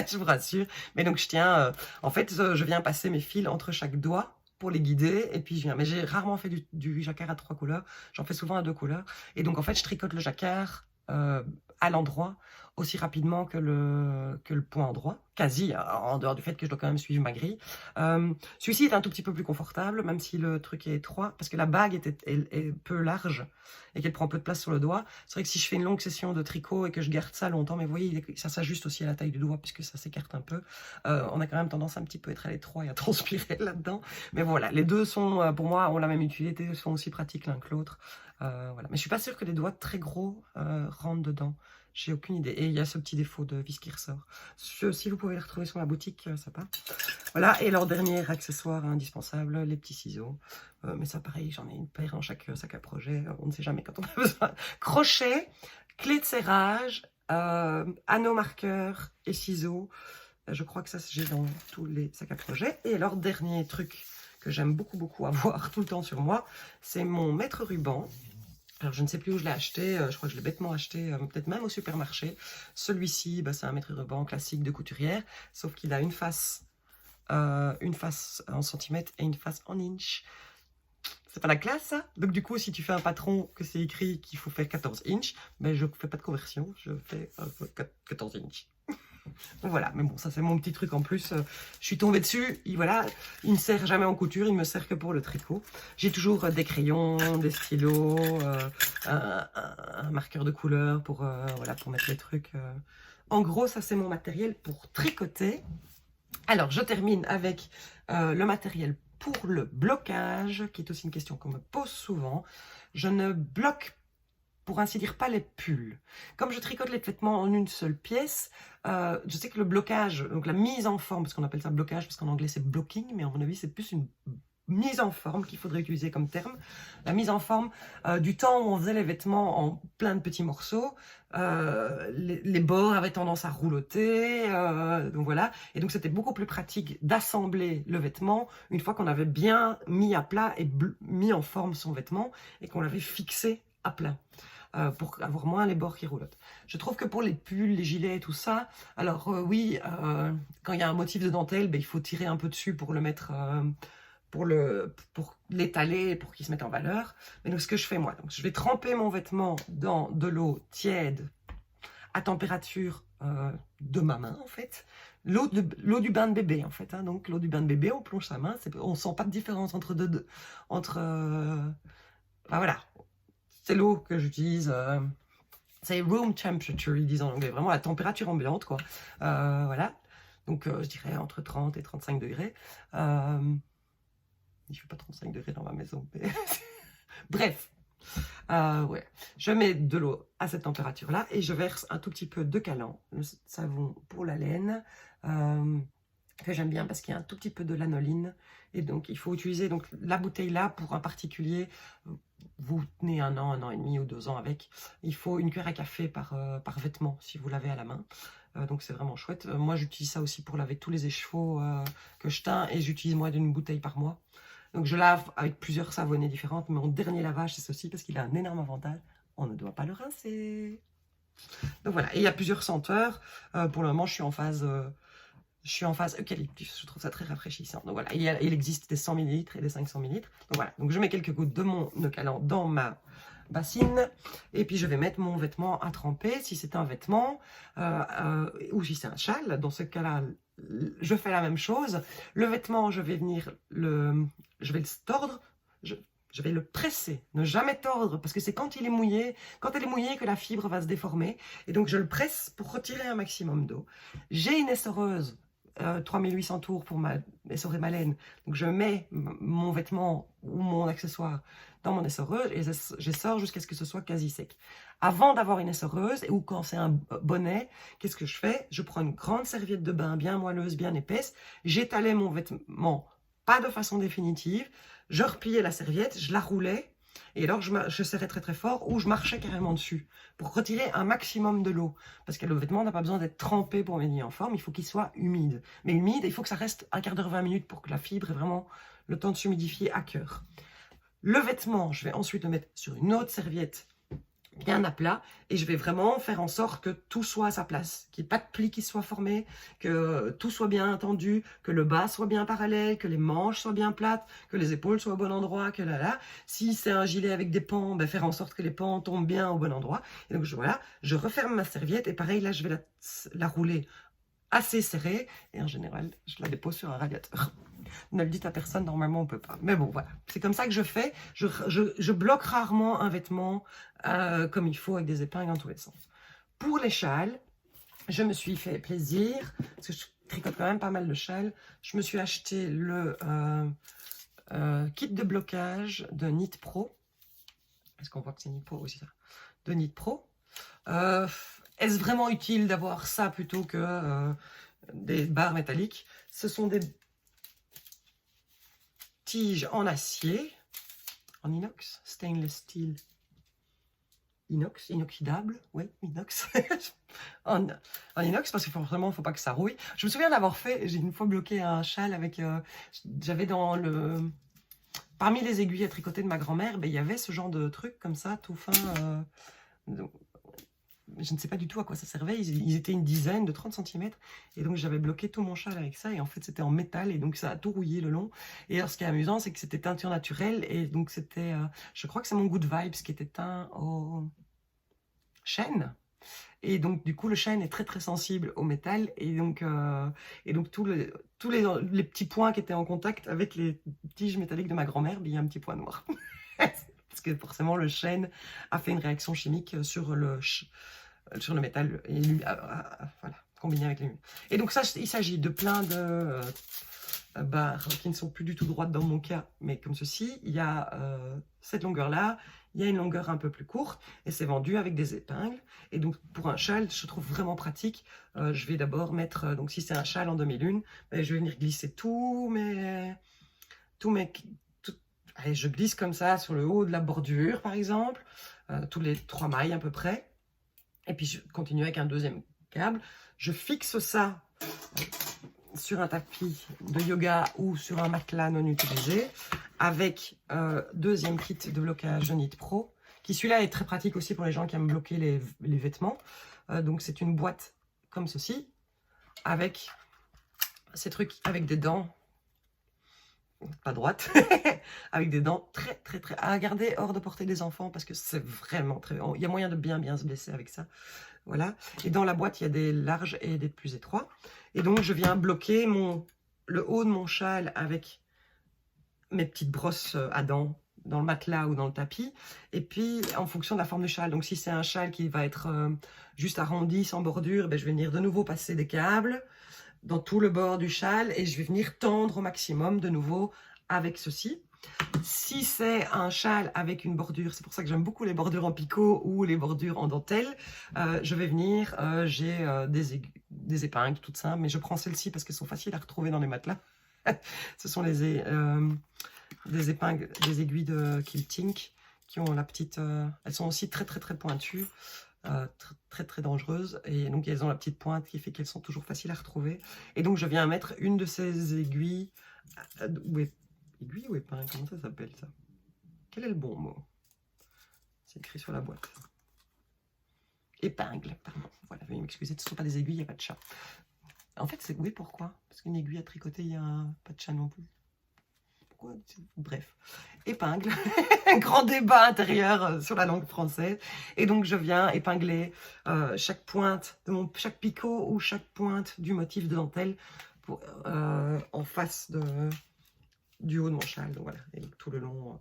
je vous rassure. Mais donc, je tiens... en fait, je viens passer mes fils entre chaque doigt pour les guider, et puis je viens. Mais j'ai rarement fait du jacquard à 3 couleurs, j'en fais souvent à 2 couleurs. Et donc, en fait, je tricote le jacquard à l'endroit aussi rapidement que le point endroit, quasi, en dehors du fait que je dois quand même suivre ma grille. Celui-ci est un tout petit peu plus confortable, même si le truc est étroit, parce que la bague est peu large et qu'elle prend peu de place sur le doigt. C'est vrai que si je fais une longue session de tricot et que je garde ça longtemps, mais vous voyez, ça s'ajuste aussi à la taille du doigt, puisque ça s'écarte un peu. On a quand même tendance à un petit peu être à l'étroit et à transpirer là-dedans. Mais voilà, les deux sont, pour moi, ont la même utilité, sont aussi pratiques l'un que l'autre. Voilà. Mais je suis pas sûre que des doigts très gros rentrent dedans. J'ai aucune idée. Et il y a ce petit défaut de vis qui ressort. Si vous pouvez les retrouver sur la boutique, ça va. Voilà. Et leur dernier accessoire indispensable, les petits ciseaux. Mais ça, pareil, j'en ai une paire dans chaque sac à projet. On ne sait jamais quand on a besoin. Crochet, clé de serrage, anneau marqueur et ciseaux. Je crois que ça, j'ai dans tous les sacs à projet. Et leur dernier truc que j'aime beaucoup avoir tout le temps sur moi, c'est mon mètre ruban. Alors, je ne sais plus où je l'ai acheté, je crois que je l'ai bêtement acheté, peut-être même au supermarché. Celui-ci, bah, c'est un mètre ruban classique de couturière, sauf qu'il a une face en centimètres et une face en inch. C'est pas la classe, ça? Donc, du coup, si tu fais un patron que c'est écrit qu'il faut faire 14 inch, ben, je ne fais pas de conversion, je fais 14 inch. Voilà, mais bon, ça c'est mon petit truc en plus. Je suis tombée dessus, voilà, il ne sert jamais en couture, il me sert que pour le tricot. J'ai toujours des crayons, des stylos, un marqueur de couleur pour, voilà, pour mettre les trucs. En gros, ça c'est mon matériel pour tricoter. Alors, je termine avec le matériel pour le blocage, qui est aussi une question qu'on me pose souvent. Je ne bloque pour ainsi dire pas les pulls. Comme je tricote les vêtements en une seule pièce, je sais que le blocage, donc la mise en forme, parce qu'on appelle ça blocage, parce qu'en anglais c'est blocking, mais à mon avis c'est plus une mise en forme qu'il faudrait utiliser comme terme. La mise en forme du temps où on faisait les vêtements en plein de petits morceaux, les bords avaient tendance à roulotter, donc voilà. Et donc c'était beaucoup plus pratique d'assembler le vêtement une fois qu'on avait bien mis à plat et mis en forme son vêtement et qu'on l'avait fixé à plat. Pour avoir moins les bords qui roulotent. Je trouve que pour les pulls, les gilets et tout ça, alors oui, quand il y a un motif de dentelle, ben, il faut tirer un peu dessus pour le mettre, pour l'étaler, pour qu'il se mette en valeur. Mais donc ce que je fais moi, donc, je vais tremper mon vêtement dans de l'eau tiède à température de ma main en fait. L'eau du bain de bébé en fait, hein. Donc l'eau du bain de bébé, on plonge sa main, on sent pas de différence entre voilà. C'est l'eau que j'utilise, c'est room temperature, ils disent en anglais, vraiment la température ambiante, quoi. Voilà, donc je dirais entre 30 et 35 degrés. Il ne fait pas 35 degrés dans ma maison, mais... Bref, ouais. Je mets de l'eau à cette température-là et je verse un tout petit peu de Calan, le savon pour la laine, que j'aime bien parce qu'il y a un tout petit peu de lanoline. Et donc, il faut utiliser donc, la bouteille là pour un particulier. vous tenez un an et demi ou 2 ans avec. Il faut une cuillère à café par vêtement si vous l'avez à la main. Donc c'est vraiment chouette. Moi j'utilise ça aussi pour laver tous les écheveaux que je teins et j'utilise moi d'une bouteille par mois. Donc je lave avec plusieurs savonnets différentes, mais mon dernier lavage c'est ceci parce qu'il a un énorme avantage. On ne doit pas le rincer. Donc voilà, et il y a plusieurs senteurs. Pour le moment je suis en phase eucalyptus, je trouve ça très rafraîchissant. Donc voilà, il existe des 100 ml et des 500 ml. Donc voilà, donc je mets quelques gouttes de mon Nocalan dans ma bassine. Et puis je vais mettre mon vêtement à tremper, si c'est un vêtement, ou si c'est un châle. Dans ce cas-là, je fais la même chose. Le vêtement, je vais le tordre, je vais le presser, ne jamais tordre, parce que c'est quand elle est mouillée que la fibre va se déformer. Et donc je le presse pour retirer un maximum d'eau. J'ai une essoreuse, 3800 tours pour essorer ma laine. Donc je mets mon vêtement ou mon accessoire dans mon essoreuse et j'essore jusqu'à ce que ce soit quasi sec. Avant d'avoir une essoreuse ou quand c'est un bonnet, qu'est-ce que je fais? Je prends une grande serviette de bain bien moelleuse, bien épaisse, j'étalais mon vêtement, pas de façon définitive, je repliais la serviette, je la roulais et alors je serrais très très fort ou je marchais carrément dessus pour retirer un maximum de l'eau. Parce que le vêtement n'a pas besoin d'être trempé pour venir en forme, il faut qu'il soit humide. Mais humide, il faut que ça reste un quart d'heure, 20 minutes pour que la fibre ait vraiment le temps de s'humidifier à cœur. Le vêtement, je vais ensuite le mettre sur une autre serviette bien à plat et je vais vraiment faire en sorte que tout soit à sa place, qu'il n'y ait pas de plis qui soient formés, que tout soit bien tendu, que le bas soit bien parallèle, que les manches soient bien plates, que les épaules soient au bon endroit, que là. Si c'est un gilet avec des pans, ben faire en sorte que les pans tombent bien au bon endroit. Et donc voilà, je referme ma serviette et pareil là je vais la rouler assez serrée et en général je la dépose sur un radiateur. Ne le dites à personne, normalement on peut pas. Mais bon, voilà. C'est comme ça que je fais. Je bloque rarement un vêtement comme il faut avec des épingles dans tous les sens. Pour les châles, je me suis fait plaisir, parce que je tricote quand même pas mal de châles. Je me suis acheté le kit de blocage de Knit Pro. Est-ce qu'on voit que c'est Knit Pro aussi ça? De Knit Pro. Est-ce vraiment utile d'avoir ça plutôt que des barres métalliques? Ce sont des tiges en acier, en inox, stainless steel, inox, inoxydable, oui, inox, en inox, parce que forcément, il ne faut pas que ça rouille. Je me souviens d'avoir fait, j'ai une fois bloqué un châle avec, j'avais parmi les aiguilles à tricoter de ma grand-mère, ben, il y avait ce genre de truc comme ça, tout fin, je ne sais pas du tout à quoi ça servait, ils étaient une dizaine de 30 cm et donc j'avais bloqué tout mon châle avec ça et en fait c'était en métal et donc ça a tout rouillé le long. Et alors ce qui est amusant c'est que c'était teinture naturelle et donc c'était, je crois que c'est mon Good Vibes qui était teint au chêne. Et donc du coup le chêne est très très sensible au métal et donc tous les petits points qui étaient en contact avec les tiges métalliques de ma grand-mère, il y a un petit point noir. Parce que forcément le chêne a fait une réaction chimique sur le métal, et voilà, combiné avec les. Et donc ça, il s'agit de plein de barres qui ne sont plus du tout droites dans mon cas, mais comme ceci. Il y a cette longueur-là, il y a une longueur un peu plus courte, et c'est vendu avec des épingles. Et donc pour un châle, je trouve vraiment pratique. Je vais d'abord mettre, donc si c'est un châle en demi-lune, ben, je vais venir glisser allez, je glisse comme ça sur le haut de la bordure, par exemple, tous les 3 mailles à peu près. Et puis je continue avec un deuxième câble. Je fixe ça sur un tapis de yoga ou sur un matelas non utilisé avec deuxième kit de blocage de Knit Pro, qui celui-là est très pratique aussi pour les gens qui aiment bloquer les vêtements. Donc c'est une boîte comme ceci avec ces trucs avec des dents. Pas droite, avec des dents très très très à garder hors de portée des enfants parce que c'est vraiment très, il y a moyen de bien se blesser avec ça. Voilà, et dans la boîte il y a des larges et des plus étroits et donc je viens bloquer le haut de mon châle avec mes petites brosses à dents dans le matelas ou dans le tapis, et puis en fonction de la forme du châle. Donc si c'est un châle qui va être juste arrondi sans bordure, ben, je vais venir de nouveau passer des câbles dans tout le bord du châle et je vais venir tendre au maximum de nouveau avec ceci. Si c'est un châle avec une bordure, c'est pour ça que j'aime beaucoup les bordures en picot ou les bordures en dentelle, je vais venir, j'ai des épingles toutes simples, mais je prends celles-ci parce qu'elles sont faciles à retrouver dans les matelas. Ce sont des épingles, des aiguilles de quilting qui ont la petite... elles sont aussi très pointues, très dangereuses. Et donc, elles ont la petite pointe qui fait qu'elles sont toujours faciles à retrouver. Et donc, je viens mettre une de ces aiguilles... aiguille ou épingle? Comment ça s'appelle, ça? Quel est le bon mot? C'est écrit sur la boîte. Épingle, pardon. Voilà, veuillez m'excuser, ce ne sont pas des aiguilles, il n'y a pas de chat. En fait, c'est... Oui, pourquoi? Parce qu'une aiguille à tricoter, il n'y a pas de chat non plus. Pourquoi? Bref. Épingle. Un grand débat intérieur sur la langue française. Et donc, je viens épingler chaque pointe, chaque picot ou chaque pointe du motif de dentelle pour, en face du haut de mon châle. Donc, voilà. Et donc, tout le long...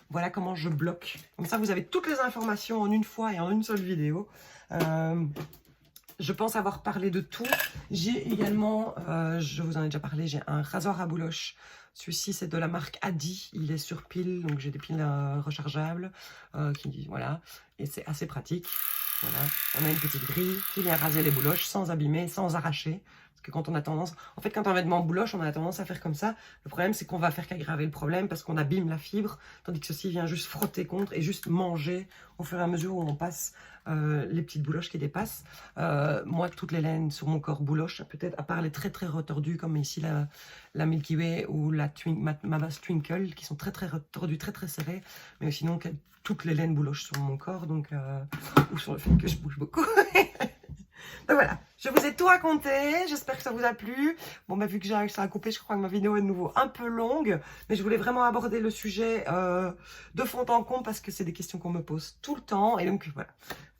Voilà comment je bloque. Comme ça, vous avez toutes les informations en une fois et en une seule vidéo. Je pense avoir parlé de tout. J'ai également, je vous en ai déjà parlé, j'ai un rasoir à bouloche. Celui-ci, c'est de la marque Adi. Il est sur pile, donc j'ai des piles rechargeables. Voilà, et c'est assez pratique. Voilà, on a une petite grille qui vient raser les bouloches sans abîmer, sans arracher. Parce que quand on a tendance, en fait, quand on met de en bouloche, on a tendance à faire comme ça. Le problème, c'est qu'on va faire qu'aggraver le problème parce qu'on abîme la fibre, tandis que ceci vient juste frotter contre et juste manger au fur et à mesure où on passe les petites bouloches qui dépassent. Moi, toutes les laines sur mon corps bouloche, peut-être à part les très retordues, comme ici la Milky Way ou ma base Twinkle, qui sont très retordues, très serrées, mais sinon toutes les laines bouloches sur mon corps, donc ou sur le fait que je bouge beaucoup. Donc voilà, je vous ai tout raconté, j'espère que ça vous a plu. Bon, bah, vu que j'ai ça à couper, je crois que ma vidéo est de nouveau un peu longue, mais je voulais vraiment aborder le sujet de fond en comble parce que c'est des questions qu'on me pose tout le temps. Et donc voilà,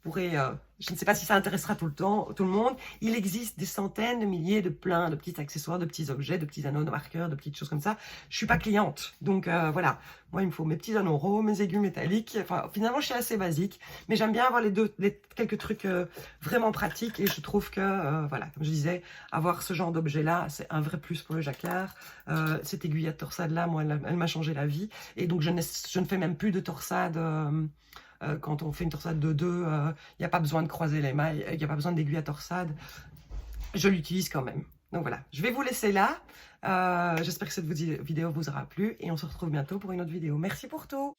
vous pourrez, je ne sais pas si ça intéressera tout le monde. Il existe des centaines de milliers de plein de petits accessoires, de petits objets, de petits anneaux, de marqueurs, de petites choses comme ça. Je suis pas cliente, donc voilà. Moi, il me faut mes petits anneaux ronds, mes aiguilles métalliques. Enfin, finalement, je suis assez basique, mais j'aime bien avoir quelques trucs vraiment pratiques. Et je trouve que, voilà, comme je disais, avoir ce genre d'objet-là, c'est un vrai plus pour le jacquard. Cette aiguille à torsade-là, moi, elle m'a changé la vie. Et donc, je ne fais même plus de torsade. Quand on fait une torsade de deux, il n'y a pas besoin de croiser les mailles, il n'y a pas besoin d'aiguille à torsade. Je l'utilise quand même. Donc voilà, je vais vous laisser là. J'espère que cette vidéo vous aura plu et on se retrouve bientôt pour une autre vidéo. Merci pour tout.